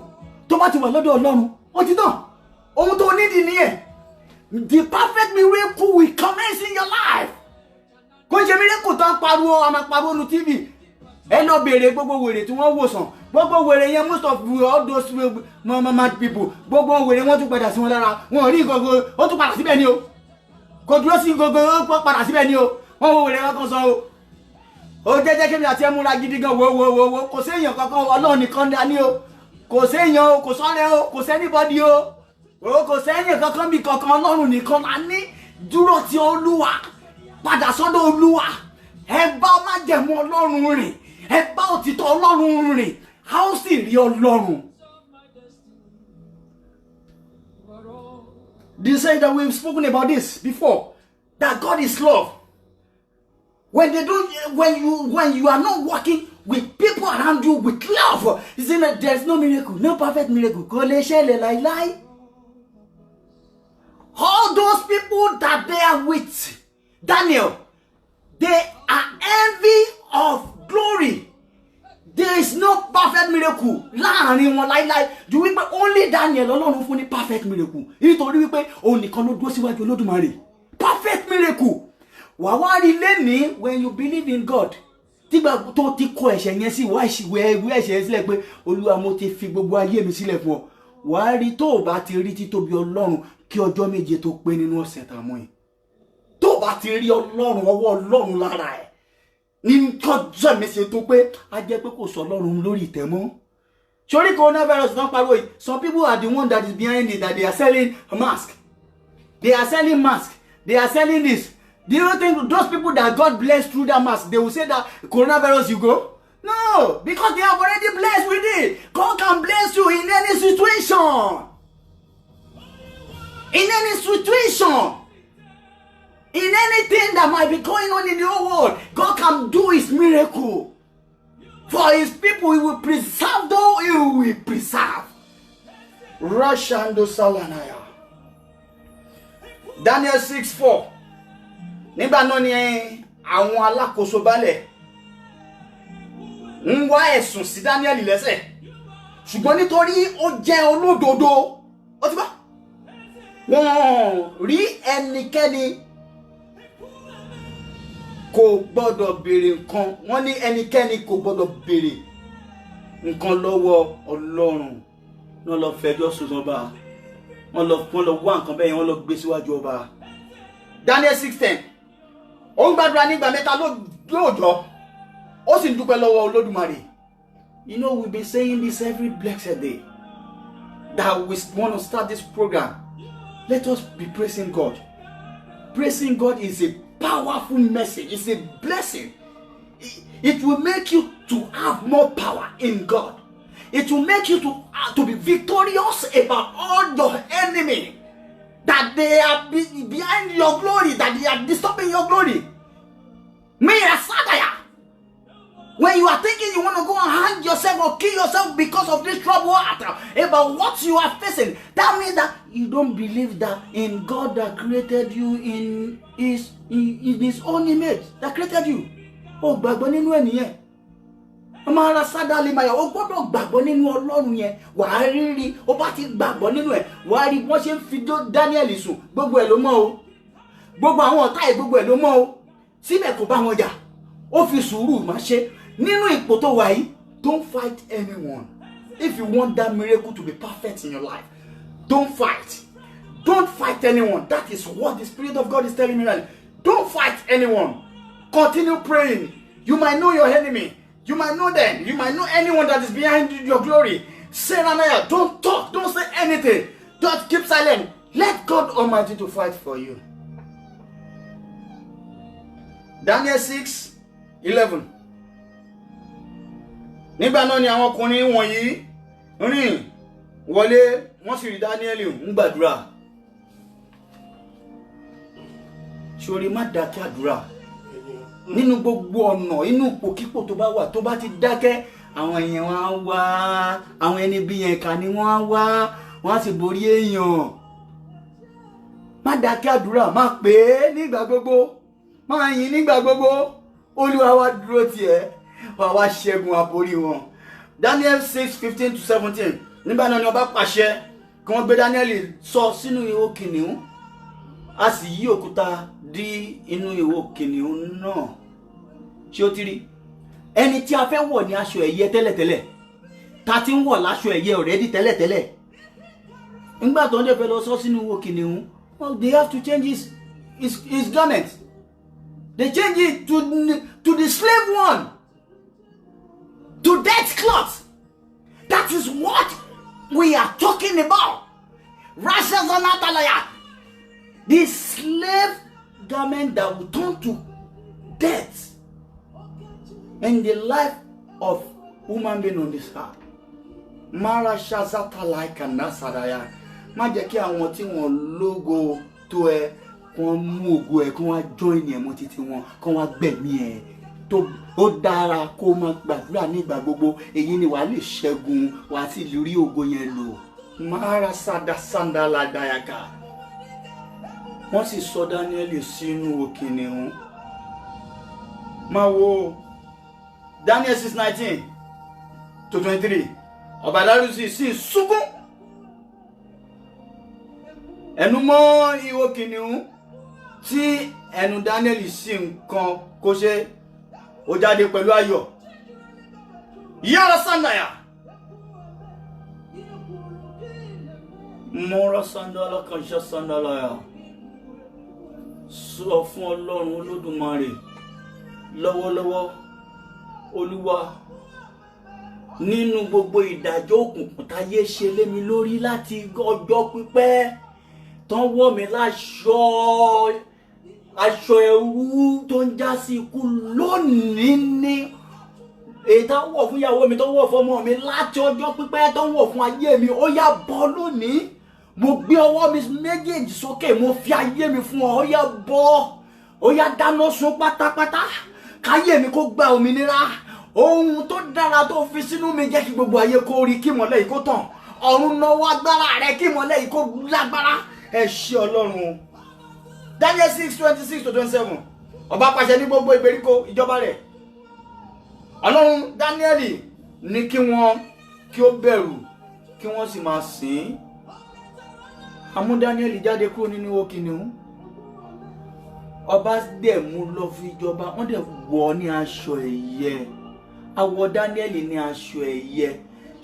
Tó bá ti wà lọ́dọ̀ Ọlọ́run ó ti tán. Ohun tó nídìí nìyẹn. The perfect miracle will commence in your life. Kò ṣe miracle tán pariwo, a máa pariwo nu TV. Ẹ lọ bèrè gbogbo wèrè tí wọ́n wòsàn. Gbogbo wèrè yẹn, most of all those mad people, gbogbo wèrè wọ́n tún padà sí wọn lára. Wọ́n rí gbogbo, ó tún padà síbẹ̀ ni o. Kò dúró sí gbogbo, ó padà síbẹ̀ ni o. Wọ́n wo wèrè kankan sọ o. Ó jẹ́jẹ́ kí mi àti ẹ múra gidi gan wo. Kò séèyàn kankan, Ọlọ́run nìkan dání o. Kò séèyàn o, kò sọ́rẹ́ o, kò sẹ́nibọ́dì o. Kò séèyàn kankan bí kankan, Ọlọ́run nìkan la ní. Dúró ti Olúwa, padà sọ́dọ̀ Olúwa. Ẹ bá májẹ̀mú Ọlọ́run rìn. ẹ bá òtítọ́ Ọlọ́run rìn, a ó sì rí Ọlọ́run. They say that we've spoken about this before, that God is love. When you are not working with people around you with love, you say that there's no miracle, no perfect miracle. All those people that they are with Daniel, they are envy of glory. There is no perfect miracle. Láàrin wọn láíláí. Ju wípé only Daniel Ọlọ́run fún ní perfect miracle. Nítorí wípé òun nìkan ló dúró síwájú Olódùmarè. Perfect miracle. Wà wá rí lẹ́ni when you believe in God. Tígbà tó ti kọ ẹ̀ṣẹ̀ yẹn sí wá ìwé ẹ̀ṣẹ̀ sílẹ̀ pé Olúwa mo ti fi gbogbo ayé mi sílẹ̀ fún ọ. Wà á rí tó o bá ti rí títóbi Ọlọ́run kí ọjọ́ méje tó pé nínú ọ̀sẹ̀ tá a mọ̀ yìí. Tó o bá ti rí Ọlọ́run ọwọ́ Ọlọ́run lára ẹ̀. Ní kọjọ́ mi ṣe tó pé a jẹ́ pé kò sọ Ọlọ́run lórí ìtẹ́mọ́. Sórí coronavirus náà pariwo yìí. Some people are the one that is behind it, that they are selling a mask. They are selling mask. They are selling this. Do you think those people that God blessed through that mask, they will say that coronavirus you go? No, because they have already blessed with it. God can bless you in any situation. In any situation. In anything that might be going on in the whole world, God can do his miracle. For his people, he will preserve, though he will preserve. Rashando Salanaya. Daniel 6:4. Nígbà náà ni àwọn alákòóso balẹ̀ ń wá ẹ̀sùn sí Daniel lẹ́sẹ̀. Ṣùgbọ́n nítorí ó jẹ́ olódodo, ó ti bá wọn rí ẹnikẹ́ni kò gbọ́dọ̀ béèrè nǹkan. Wọ́n ní ẹnikẹ́ni kò gbọ́dọ̀ béèrè nǹkan lọ́wọ́ Ọlọ́run. Wọ́n lọ fẹjọ́ sùn ọba. Wọ́n lọ wá nǹkan bẹ́ẹ̀ wọ́n lọ gbé síwájú ọba. Daniel 6:10. Ó ń gbàdúrà nígbà mẹ́ta lóòjọ́. Ó sì ń dúpẹ́ lọ́wọ́ Olódùmarè. You know, we've been saying this every blessed day, that we want to start this program. Let us be praising God. Praising God is a powerful message. It's a blessing. It will make you to have more power in God. It will make you to be victorious about all your enemy, that they are behind your glory, that they are disturbing your glory. When you are thinking you want to go and hang yourself or kill yourself because of this trouble about what you are facing, that means that you don't believe that in God that created you in his own image, that created you. Oh, gbàgbọ́ nínú ẹ̀ nìyẹn. Amara sadali maya, o gbọ́dọ̀ gbàgbọ́ nínú Ọlọ́run yẹn. Wà á rí o bá ti gbàgbọ́ nínú ẹ̀. Wà á rí wọ́n ṣe ń fi Daniel sùn. Gbogbo ẹ̀ ló mọ̀ o. Gbogbo àwọn ọ̀tá ẹ̀ gbogbo ẹ̀ ló mọ̀ o. Síbẹ̀ kò bá wọn jà. Ó fi sùúrù máa ṣe. Nínú ipò tó wà yìí, don't fight anyone. If you want that miracle to be perfect in your life, don't fight. Don't fight anyone. That is what the Spirit of God is telling me right now. Don't fight anyone. Continue praying. You might know your enemy. You might know them. You might know anyone that is behind your glory. Seraniah, don't talk. Don't say anything. Just keep silent. Let God Almighty to fight for you. Daniel 6:11. Nígbà náà ni àwọn ọkùnrin wọ̀nyí rìn wọlé, wọ́n sì rí Daniel ń gbàdúrà. Ṣorí má dákẹ́ àdúrà. Nínú gbogbo ọ̀nà, inú ipòkípò tó bá wà, tó bá ti dákẹ́, àwọn èèyàn wọ́n á wá, àwọn ẹni bí yẹn kà ni wọ́n á wá, wọ́n á sì borí èèyàn. Má dákẹ́ àdúrà, má pè é nígbà gbogbo, má yìn nígbà gbogbo. Olúwa wá dúró tì ẹ́, wá wá ṣẹ́gun àborí wọn. Daniel 6:15-17. Nígbà náà ni ọba pàṣẹ kí wọ́n gbé Daniel sọ sínú ihò kìnìún. A sì yí òkúta dí inú ihò kìnìún náà. Ṣé o ti rí? Ẹni tí a fẹ́ wọ̀ ní aṣọ ẹ̀yẹ tẹ́lẹ̀tẹ́lẹ̀. Ta ti ń wọ̀ láṣọ ẹ̀yẹ already tẹ́lẹ̀tẹ́lẹ̀. Nígbà tó ń dẹ̀ fẹ́ lọ sọ sínú ihò kìnìún, well, they have to change his garment. They change it to the slave one. To death cloth. That is what we are talking about. Rashazanatalaya. The slave garment that will turn to death. And the life of human being on this earth. Mara shazata like anasadaya. Má jẹ́ kí àwọn tí wọ́n lógo tó ẹ kàn mú ògo ẹ kàn wá join ẹ mọ́ títí wọn kàn wá gbẹ̀mí ẹ. Tó ó dára kó máa gbàdúrà nígbà gbogbo, èyí ni wàá lè ṣẹ́gun, wàá sì rí ògo yẹn lò. Mara sada sandala dayaka. Wọ́n sì sọ Daniel sínú kìnìún. Máa wo Daniel 6:19 to 23. Ọba Darius sì sunkún. Ẹnu mọ́ ihò kìnìún tí ẹnu Daniel sì nǹkan kó ṣe ó jáde pẹ̀lú ayọ̀. Yára sandaya. Mọ́ra sandala kan ṣe sandala ya. Sọ fún Ọlọ́run Olódùmarè lọ́wọ́lọ́wọ́, Olúwa, nínú gbogbo ìdájọ́ òkùnkùn táyé ṣe lé mi lórí láti ọjọ́ pípẹ́, tán wọ̀ mí láṣọ ẹrú tó ń já sí ikú, lónìí ní èyí tá wọ̀ fún ìyàwó mi, tó wọ̀ fún ọmọ mi láti ọjọ́ pípẹ́, tó wọ̀ fún ayé mi, ó yá bọ́ lónìí. Mo gbé ọwọ́ mi méjèèjì sókè, mo fi ayé mi fún ọ, ó yá bọ́, ó yá dáná sun pátápátá, káyé mi kó gba òmìnira. Ohun tó dára tó fi sínú mi jẹ́ kí gbogbo ayé kó rí, kí ìmọ́lẹ̀ yìí kó tàn. Ọ̀run náwó agbára rẹ, kí ìmọ́lẹ̀ yìí kó lágbára. Ẹ ṣé Ọlọ́run. Daniel 6:26 to 27. Ọba pàṣẹ ní gbogbo ìgbèríko ìjọba rẹ̀. Ọlọ́run Daniel ní kí ó bẹ̀rù, kí wọ́n sì máa sìn. Àmú Daniel jáde kúrò nínú ihò kìnìún. Ọba dẹ̀ mú lọ fi jọba, wọ́n dẹ̀ wọ̀ ní aṣọ ẹ̀yẹ. Àwọ̀ Daniel ní aṣọ ẹ̀yẹ.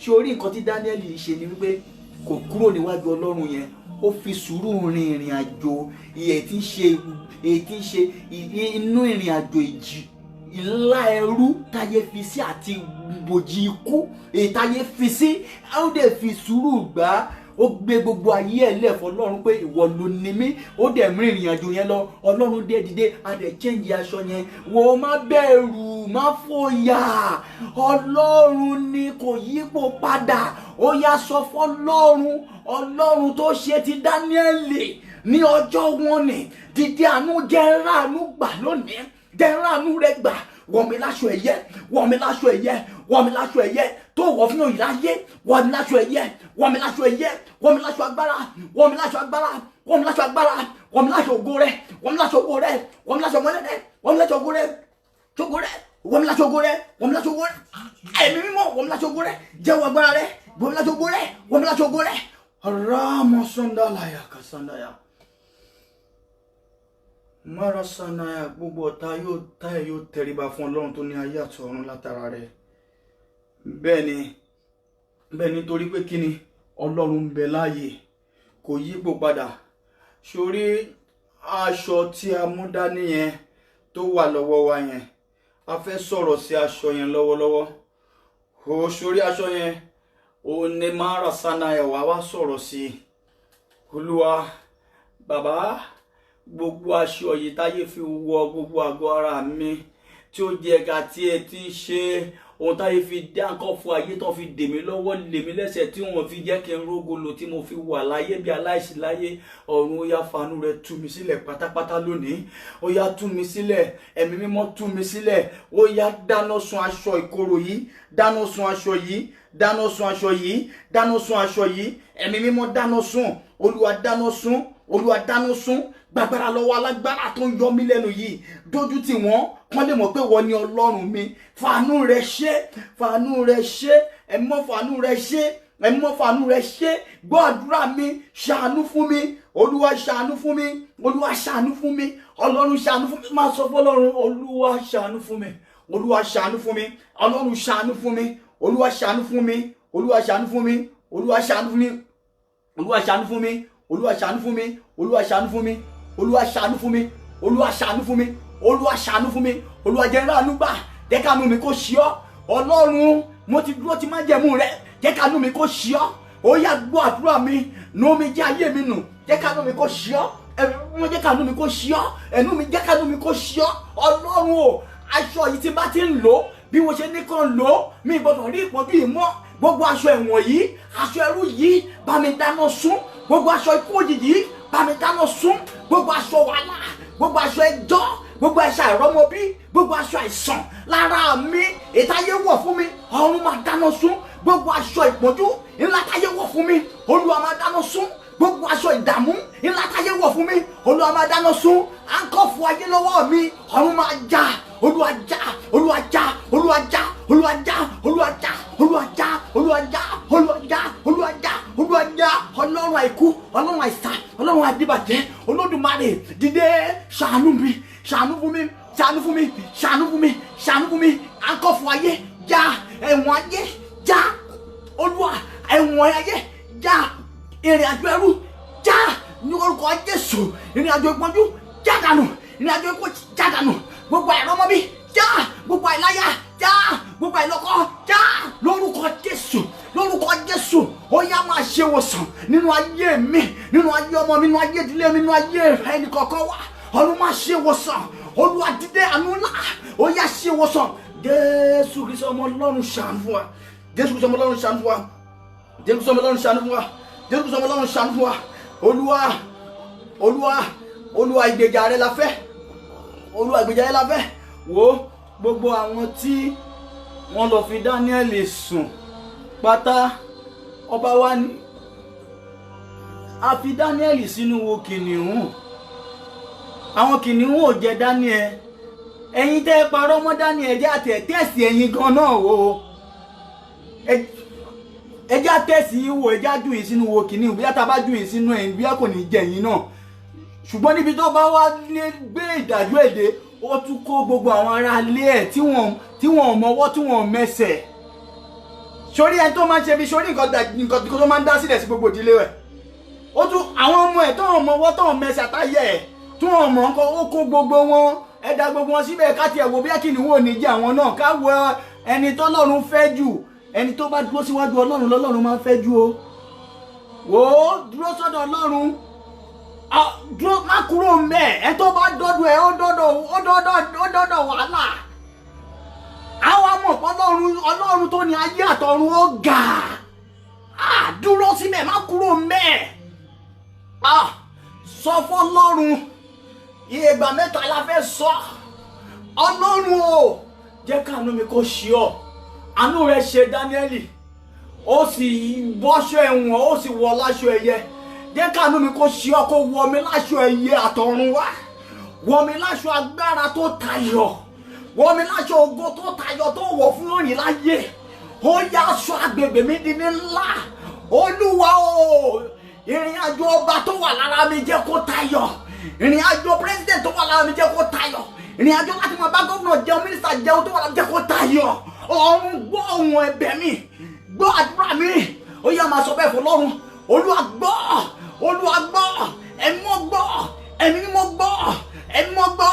Ṣé orí nǹkan tí Daniel ṣe ni wípé kò kúrò níwájú Ọlọ́run yẹn, ó fi sùúrù rin ìrìn àjò èyí tí ń ṣe inú ìrìn àjò ìjì ìlà ẹrú táyé fi sí àti bòjì ikú èyí táyé fi sí, ó dẹ̀ fi sùúrù gbà. Ó gbé gbogbo ayé ẹ̀ lẹ̀ fún Ọlọ́run pé ìwọ ló ní mí, ó dẹ̀ mú ìrìn àjò yẹn lọ. Ọlọ́run dé dìde, a dẹ̀ change aṣọ yẹn. Wò má bẹ̀rù, má fòyà, Ọlọ́run ni kò yípo padà. Ó yá sọ fún Ọlọ́run tó ṣe ti Dáníẹ́lì ní ọjọ́ wọn ni, dìde àánú jẹ́ ráàánú gbà lónìí, jẹ́ ráàánú rẹ gbà. Wọ̀ mí láṣọ ẹ̀yẹ, wọ̀ mí láṣọ ẹ̀yẹ, wọ̀ mí láṣọ ẹ̀yẹ tó wọ̀ fún òyìnbá yé, wọ̀ mí láṣọ ẹ̀yẹ, wọ̀ mí láṣọ ẹ̀yẹ, wọ̀ mí láṣọ agbára, wọ̀ mí láṣọ agbára, wọ̀ mí láṣọ agbára, wọ̀ mí láṣọ ògo rẹ, wọ̀ mí láṣọ ògo rẹ, wọ̀ mí láṣọ ọmọlẹ rẹ, wọ̀ mí láṣọ ògo rẹ, ṣògo rẹ, wọ̀ mí láṣọ ògo rẹ, wọ̀ mí láṣọ ògo rẹ, ẹ̀mí mímọ́ wọ̀ mí láṣọ ògo rẹ, jẹ́wọ́ agbára rẹ, wọ̀ mí láṣọ ògo rẹ, wọ̀ mí láṣọ ògo rẹ. Rama sandalaya kasandaya. Mara sanaya, gbogbo ọ̀tá yóò tẹríba fún Ọlọ́run tó ní ayé àti ọ̀run látara rẹ̀. Bẹ́ẹ̀ ni torí pé kíni Ọlọ́run ń bẹ láàyè, kò yípo padà. Sórí aṣọ tí a mú dání yẹn tó wà lọ́wọ́ wa yẹn, a fẹ́ sọ̀rọ̀ sí aṣọ yẹn lọ́wọ́lọ́wọ́. Ó sórí aṣọ yẹn, ó ní Mara sanaya wá sọ̀rọ̀ sí. Olúwa, bàbá, gbogbo aṣọ yìí táyé fi wọ gbogbo àgọ́ ara mi tí ó jẹ́ ẹ̀ka tí ẹ ti ń ṣe ohun táyé fi dá nǹkan fún ayé tó fi dè mí lọ́wọ́ lè mí lẹ́sẹ̀ tí wọ́n fi jẹ́ kí n rógolo tí mo fi wà láyé bí aláìsí láyé. Ọ̀run ó yá fanú rẹ tú mi sílẹ̀ pátápátá lónìí. Ó yá tú mi sílẹ̀, ẹ̀mí mímọ́ tú mi sílẹ̀. Ó yá dáná sun aṣọ ìkorò yìí, dáná sun aṣọ yìí, dáná sun aṣọ yìí, dáná sun aṣọ yìí. Ẹ̀mí mímọ́ dáná sun, Olúwa dáná sun, Olúwa dáná sun. Gbàgbára lọ́wọ́ alágbára tó ń yọ mí lẹ́nu yìí, dójú tì wọ́n, kán lè mọ̀ pé wọ́n ni Ọlọ́run mi. Fàánú rẹ ṣe, fàánú rẹ ṣe, ẹ̀mọ́ fàánú rẹ ṣe, ẹ̀mọ́ fàánú rẹ ṣe. Gbọ́ àdúrà mi, ṣàánú fún mi, Olúwa ṣàánú fún mi, Olúwa ṣàánú fún mi, Ọlọ́run ṣàánú fún mi. Máa sọ fún Ọlọ́run, Olúwa ṣàánú fún mi, Olúwa ṣàánú fún mi, Ọlọ́run ṣàánú fún mi, Olúwa ṣàánú fún mi, Olúwa ṣàánú fún mi, Olúwa ṣàánú fún mi, Olúwa ṣàánú fún mi, Olúwa ṣàánú fún mi, Olúwa ṣàánú fún mi, Olúwa ṣàánú fún mi, Olúwa ṣàánú fún mi, Olúwa ṣàánú fún mi, Olúwa jẹ́ ráàánú gbà, jẹ́ kánú mi kó ṣí ọ́. Ọlọ́run, mo ti dúró ti májẹ̀mú rẹ, jẹ́ kánú mi kó ṣí ọ́. Ó yá gbọ́ àdúrà mi, nú mi jẹ́ ayé mi nù, jẹ́ kánú mi kó ṣí ọ́. Ẹ̀mí jẹ́ kánú mi kó ṣí ọ́, ẹ̀nú mi jẹ́ kánú mi kó ṣí ọ́. Ọlọ́run o, aṣọ yìí tí bá ti ń lò bí mo ṣe ní kàn lò mi gbọ́dọ̀ rí ìpọ́njú yìí mọ́ gbogbo aṣọ ẹ̀wọ̀n yìí aṣọ ẹrú yìí bá mi dáná sun gbogbo aṣọ ikú òjijì yìí bá mi dáná sun gbogbo aṣọ wàhálà gbogbo aṣọ ẹjọ́ gbogbo aṣọ àìrọ́mọbí gbogbo aṣọ àìsàn lára mi ìtayé wọ̀ fún mi ọ̀run máa dáná sun gbogbo aṣọ ìpọ́njú ńlá táyé wọ̀ fún mi Olúwa máa dáná sun gbogbo aṣọ ìdààmú ńlá táyé wọ̀ fún mi Olúwa máa dáná sun àǹkọ́fù ayé lọ́wọ́ mi ọ̀run máa já Olúwa já Olúwa já Olúwa já Olúwa já Olúwa já Olúwa já Olúwa já Olúwa já Olúwa já Olúwa já Ọlọ́run àìkú Ọlọ́run àìsà Ọlọ́run àdìbàjẹ́ Olódùmarè dìde ṣàánú mi ṣàánú fún mi ṣàánú fún mi ṣàánú fún mi ṣàánú fún mi àǹkọ́fù ayé já ẹ̀wọ̀n ayé já Olúwa ẹ̀wọ̀n ayé já ìrìn àjò ẹrú já ní orúkọ Jésù ìrìn àjò ìpọ́njú já dànù ìrìn àjò ikú já dànù gbogbo àìrọ́mọbí já gbogbo àìláyà já gbogbo àìlọ́kọ já lórúkọ Jésù ó yá máa ṣe wòsàn nínú ayé mi nínú ayé ọmọ mi nínú ayé ìdílé mi nínú ayé ẹnì kọ̀ọ̀kan wa Ọlọ́run máa ṣe wòsàn Olúwa dìde àánú ńlá ó yá ṣe wòsàn Jésù Kristi ọmọ Ọlọ́run ṣàánú fún wa Jésù Kristi ọmọ Ọlọ́run ṣàánú fún wa Jésù Kristi ọmọ Ọlọ́run ṣàánú fún wa Jésù Kristi ọmọ Ọlọ́run ṣàánú fún wa Olúwa ìgbèjà rẹ la fẹ́ Olúwa ìgbèjà rẹ la fẹ́ wo gbogbo àwọn tí wọ́n lọ fi Daniel sùn pátá ọba wa ní a fi Daniel sínú wo kìnìún àwọn kìnìún ò jẹ Daniel ẹ̀yin tẹ́ parọ́ mọ́ Daniel ẹjẹ́ àti ẹ̀tẹ́sì ẹ̀yin gan náà wo ẹjẹ́ àtẹ́sì wo ẹjẹ́ àjù yìí sínú wo kìnìún bí a ta bá jù yìí sínú ẹ̀yìn bí a kò ní jẹ yín náà ṣùgbọ́n níbi tó bá wá lé gbé ìdájọ́ èdè ó tún kó gbogbo àwọn ará ilé ẹ̀ tí wọ́n mọwọ́ tí wọ́n mẹsẹ̀ sórí ẹni tó máa ń ṣe bí sórí nǹkan tó máa ń dá sílẹ̀ sí gbogbo ìdílé rẹ̀ ó tún àwọn ọmọ ẹ̀ tó wọ́n mọwọ́ tó wọ́n mẹsẹ̀ àtàyè ẹ̀ tí wọ́n mọ̀ nǹkan ó kó gbogbo wọn ẹ̀dá gbogbo wọn síbẹ̀ ká tiẹ̀ wo bí kìnìún ò ní jẹ́ àwọn náà ká wo ẹni tó lọ́run fẹ́ jù ẹni tó bá dúró síwájú Ọlọ́run lọ́lọ́run máa ń fẹ́ jù o wò ó dúró sọ́dọ̀ Ọlọ́run dúró má kúrò mbẹ ẹ tó bá dọdọ ẹ ó dọdọ wàhálà àwọn amọ̀pọ̀ Ọlọ́run tó ní ayé àtọ̀run ó ga dúró síbẹ̀ má kúrò mbẹ sọ fún Ọlọ́run ìgbà mẹ́ta la fẹ́ sọ Ọlọ́run o jẹ́ káàánú mi kó ṣe ọ́ àánú rẹ̀ ṣe Dáníẹ́lì ó sì bọ́ṣọ ẹ̀wọ̀n ó sì wọ láṣọ ẹ̀yẹ jẹ́ káàánú mi kó ṣe ọ́ kó wọ mi láṣọ ẹ̀yẹ àtọ̀run wá wọ mi láṣọ agbára tó tayọ wọ mi láṣọ ògo tó tayọ tó wọ̀ fún òyìn láyé ó yá aṣọ agbègbè mi di ní ńlá Olúwa o ìrìn àjò ọba tó wà lára mi jẹ́ kó tayọ ìrìn àjò president tó wà lára mi jẹ́ kó tayọ ìrìn àjò láti máa bá gómìnà jẹun mínísítà jẹun tó wà lára mi jẹ́ kó tayọ ọ̀run gbọ́ ohùn ẹ̀bẹ̀ mi gbọ́ àdúrà mi ó yá máa sọ bẹ́ẹ̀ fún Ọlọ́run Olúwa gbọ́ Olúwa gbọ́ ẹ̀mí mọ́ gbọ́ ẹ̀mí mọ́ gbọ́ ẹ̀mí mọ́ gbọ́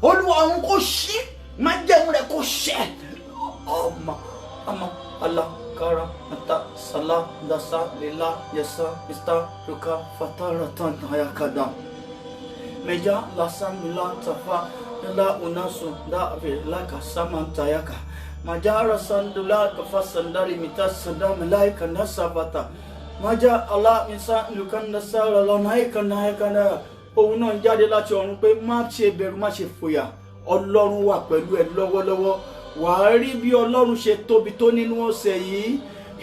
Olúwa ọ̀run kò ṣí máa jẹun rẹ̀ kò ṣẹ ọmọ alakara ata sala dasa lela yasa ista ruka fatara tan hayakada meja lasan mila tafa la unasu da vela kasamanta yaka majara sandula kafasandari mitasada malaika nasabata maja Allah insa lukan nasara lanaika naikana òun náà jáde láti ọ̀run pé má ṣe bẹ̀rù má ṣe fòyà Ọlọ́run wà pẹ̀lú ẹ lọ́wọ́lọ́wọ́ wàá rí bí Ọlọ́run ṣe tóbi tó nínú ọ̀sẹ̀ yìí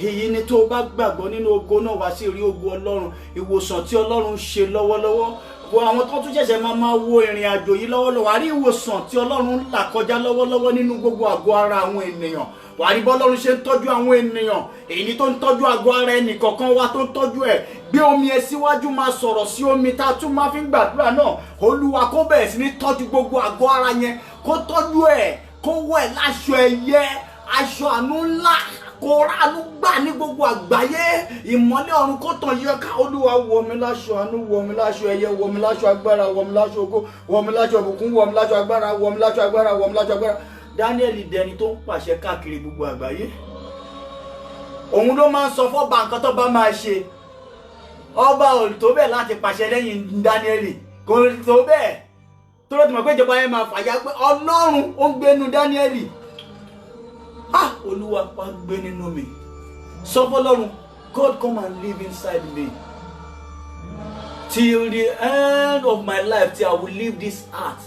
èyí ni tó bá gbàgbọ́ nínú ògo náà wá sí rí ògo Ọlọ́run ìwòsàn tí Ọlọ́run ṣe lọ́wọ́lọ́wọ́ wo àwọn tó tún ṣẹ̀ṣẹ̀ máa wo ìrìn àjò yìí lọ́wọ́lọ́wọ́ wàá rí ìwòsàn tí Ọlọ́run là kọjá lọ́wọ́lọ́wọ́ nínú gbogbo àgọ́ ara àwọn ènìyàn wàá rí bọ́lọ́run ṣe ń tọ́jú àwọn ènìyàn èyí tó ń tọ́jú àgọ́ ara ẹnì kọ̀ọ̀kan wa tó ń tọ́jú ẹ̀ gbé omi ẹ síwájú máa sọ̀rọ̀ sí omi tá a tún máa fi ń gbàdúrà náà Olúwa kó bẹ̀rẹ̀ sí ní tọ́jú gbogbo àgọ́ ara yẹn kó tọ́jú ẹ̀ kó wọ̀ ẹ́ láṣọ ẹ̀yẹ aṣọ àánú ńlá kó ránú gbà ní gbogbo àgbáyé ìmọ́lẹ̀ ọ̀run kó tàn yẹ ká Olúwa wọ̀ mí láṣọ àánú wọ̀ mí láṣọ ẹ̀yẹ wọ̀ mí láṣọ agbára wọ̀ mí láṣọ ògo wọ̀ mí láṣọ ìbùkún wọ̀ mí láṣọ agbára wọ̀ mí láṣọ agbára wọ̀ mí láṣọ agbára Daniel dẹni tó ń pàṣẹ káàkiri gbogbo àgbáyé òun ló máa ń sọ fọ́ba nǹkan tó bá máa ṣe ọba ò tó bẹ́ẹ̀ láti pàṣẹ lẹ́yìn Daniel kò tó bẹ́ẹ̀ tó ló ti mọ̀ pé ìjọba yẹn máa fàyà pé Ọlọ́run ó ń gbénu Daniel Olúwa wá gbé nínú mi. Sọ f'Ọlọ́run, God come and live inside me. Till the end of my life, till I will leave this earth.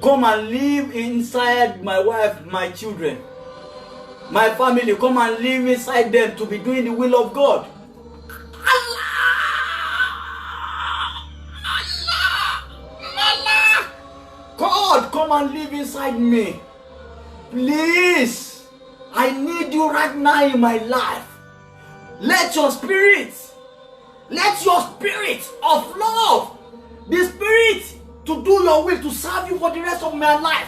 Come and live inside my wife, my children, my family. Come and live inside them to be doing the will of God. God, come and live inside me. Please, I need you right now in my life. Let your spirit of love, the spirit to do your will, to serve you for the rest of my life,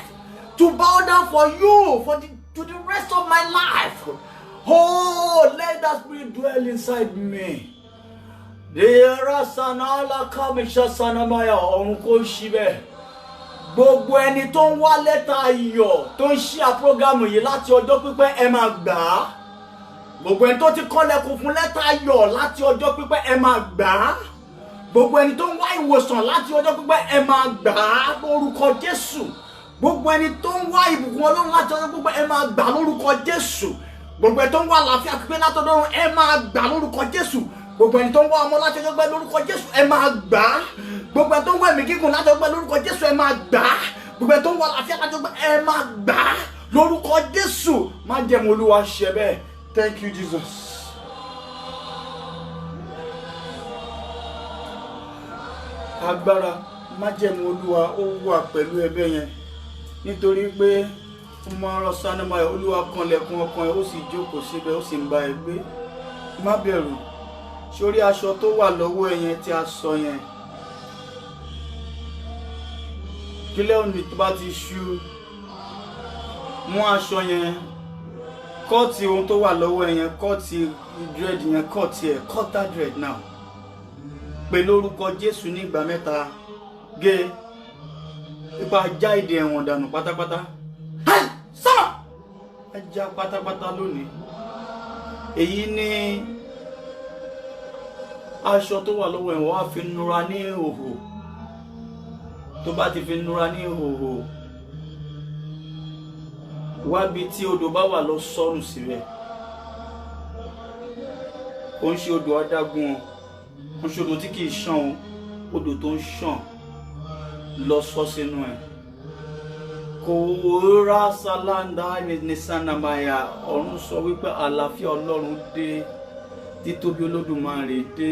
to bow down for you to the rest of my life. Oh, let that spirit dwell inside me. Gbogbo ẹni tó ń wá lẹ́tà ayọ̀ tó ń share program yìí láti ọjọ́ pípẹ́ ẹ máa gbà á. Gbogbo ẹni tó ti kọ́lẹ̀kùn fún lẹ́tà ayọ̀ láti ọjọ́ pípẹ́ ẹ máa gbà á. Gbogbo ẹni tó ń wá ìwòsàn láti ọjọ́ pípẹ́ ẹ máa gbà á lórúkọ Jésù. Gbogbo ẹni tó ń wá ìbùkún Ọlọ́run láti ọjọ́ pípẹ́ ẹ máa gbà lórúkọ Jésù. Gbogbo ẹni tó ń wá àlàáfíà pípé láti ọjọ́ Ọlọ́run ẹ máa gbà lórúkọ Jésù. Gbogbo ẹni tó ń wá ọmọ láti ọjọ́ pípẹ́ lórúkọ Jésù ẹ máa gbà á. Gbogbo ẹni tó ń wá ẹ̀mí gígùn láti ọjọ́ pípẹ́ lórúkọ Jésù ẹ máa gbà á. Gbogbo ẹni tó ń wá àlàáfíà láti ọjọ́ pípẹ́ ẹ máa gbà á lórúkọ Jésù. Má jẹ́ mo Olúwa ṣe bẹ́ẹ̀. Thank you, Jesus. Agbára májẹ̀mú Olúwa ó wà pẹ̀lú ẹbẹ̀ yẹn nítorí pé ọmọ ọ̀rọ̀ sanimaya Olúwa kanlẹ̀kùn ọkàn ẹ̀ ó sì jókòó síbẹ̀ ó sì ń bá ẹ gbé. Má bẹ̀rù, sórí aṣọ tó wà lọ́wọ́ ẹ yẹn tí a sọ yẹn, kílẹ̀ òní tó bá ti ṣú, mú aṣọ yẹn, kọ́ọ̀tì ohun tó wà lọ́wọ́ ẹ yẹn, kọ́ọ̀tì dread yẹn, kọ́ọ̀tì ẹ̀, cut that dread now. Pè lórúkọ Jésù ní ìgbà mẹ́ta, gé ipa já ìdè ẹ̀wọ̀n dànù pátápátá. Sọ́ọ̀! Ajá pátápátá lónìí. Èyí ni aṣọ tó wà lọ́wọ́ ẹ̀ wọ́n á fi nura ní ìhòhò. Tó bá ti fi nura ní ìhòhò, wábi tí odò bá wà lọ sọ́nù síbẹ̀. Ó ń ṣe odò adágún, ó ń ṣe odò tí kìí ṣàn, odò tó ń ṣàn lọ sọ sínú ẹ̀. Kò rá sálàndà ní sanamaya. Ọ̀run sọ wípé àlàáfíà Ọlọ́run dé, títóbi Olódùmarè dé.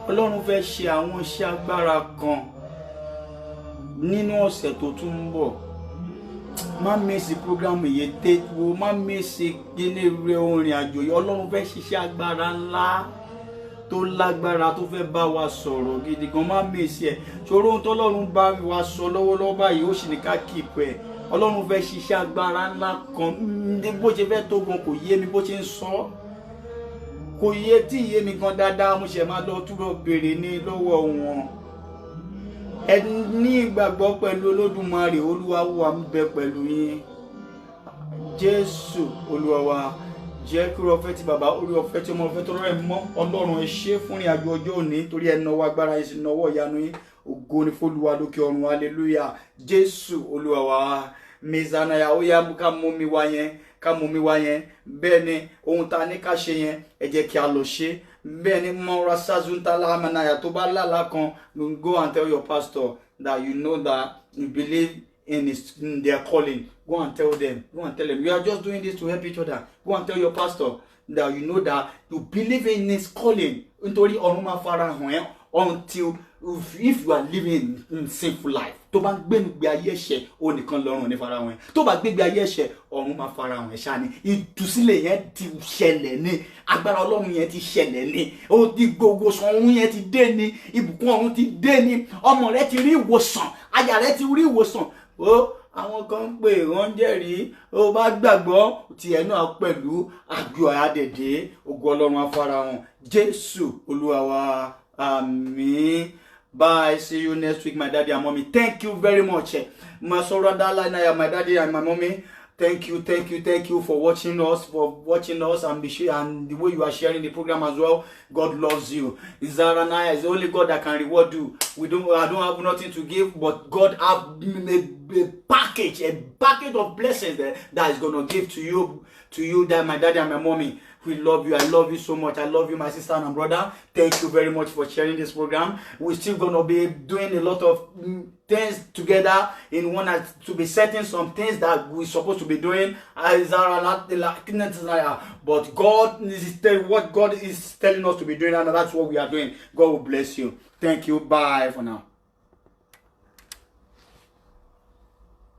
Ọlọ́run fẹ́ ṣe àwọn iṣẹ́ agbára kan nínú ọ̀sẹ̀ tó tún ń bọ̀. Má mèsì program yìí tẹ́ wo, má mèsì kíní rẹ orin àjò yìí. Ọlọ́run fẹ́ ṣiṣẹ́ agbára ńlá tó lágbára tó fẹ́ bá wa sọ̀rọ̀ gidi gan. Má mèsì ẹ̀. Ṣòro ohun tó Ọlọ́run bá wa sọ lọ́wọ́lọ́wọ́ báyìí ó sì ní ká keep ẹ̀. Ọlọ́run fẹ́ ṣiṣẹ́ agbára ńlá kan. Bó ṣe fẹ́ tó gan kò yé mi bó ṣe ń sọ. Kò yé tí yé mi gan dáadáa, mo ṣe máa lọ túbọ̀ béèrè ní lọ́wọ́ wọn. Ẹ ní ìgbàgbọ́ pẹ̀lú Olódùmarè. Olúwa wà ń bẹ pẹ̀lú yín. Jésù Olúwa wa, jẹ́ kí oore ọ̀fẹ́ tí bàbá, oore ọ̀fẹ́ tí ọmọ, ọ̀fẹ́ tó rẹ̀ mọ́ Ọlọ́run ẹ ṣé fún ìrìn àjò ọjọ́ òní torí ẹ náwó agbára yín sí náwó ìyanu yín. Ògo ni f'Olúwa lókè ọ̀run. Hallelujah. Jésù Olúwa wa, mezanaya ó yá ká mú mi wá yẹn, ká mú mi wá yẹn. Bẹ́ẹ̀ ni ohun tá ní ká ṣe yẹn ẹ jẹ́ kí a lọ ṣe. Bẹ́ẹ̀ ni mọ́ra sazunta lamanaya tó bá lálàá kan, go and tell your pastor that you know that you believe in their calling. Go and tell them. Go and tell them. We are just doing this to help each other. Go and tell your pastor that you know that you believe in his calling. Nítorí ọ̀run máa fara hàn ẹ́ until if you are living in sinful life. Tó bá gbé ayé ẹ̀ṣẹ̀ o nìkan lọ́run ní fara hàn ẹ́. Tó bá gbé ayé ẹ̀ṣẹ̀ ọ̀run máa fara hàn ẹ́ ṣá ni. Ìtúsílẹ̀ yẹn ti ṣẹlẹ̀ ní. Agbára Ọlọ́run yẹn ti ṣẹlẹ̀ ní. Ó di gbogbo ọ̀run yẹn ti dé ní. Ìbùkún ọ̀run ti dé ní. Ọmọ rẹ ti rí ìwòsàn. Aya rẹ ti rí ìwòsàn. Ó àwọn kan ń pè wọ́n jẹ́rìí. Ó bá gbàgbọ́ tiẹ̀ náà pẹ̀lú àjọ àdẹ̀dẹ̀. Ògo Ọlọ́run á fara hàn. Jésù Olúwa wa. Àmín. Bye. See you next week, my daddy and mommy. Thank you very much. My daddy and my mommy. Thank you for watching us, and and the way you are sharing the program as well. God loves you. Zaranaya is the only God that can reward you. I don't have nothing to give, but God have a package of blessings that is gonna give to you, that my daddy and my mommy. We love you. I love you so much. I love you, my sister and brother. Thank you very much for sharing this program. We're still gonna be doing a lot of things together in one, to be setting some things that we're supposed to be doing. But God is what God is telling us to be doing, and that's what we are doing. God will bless you. Thank you. Bye for now.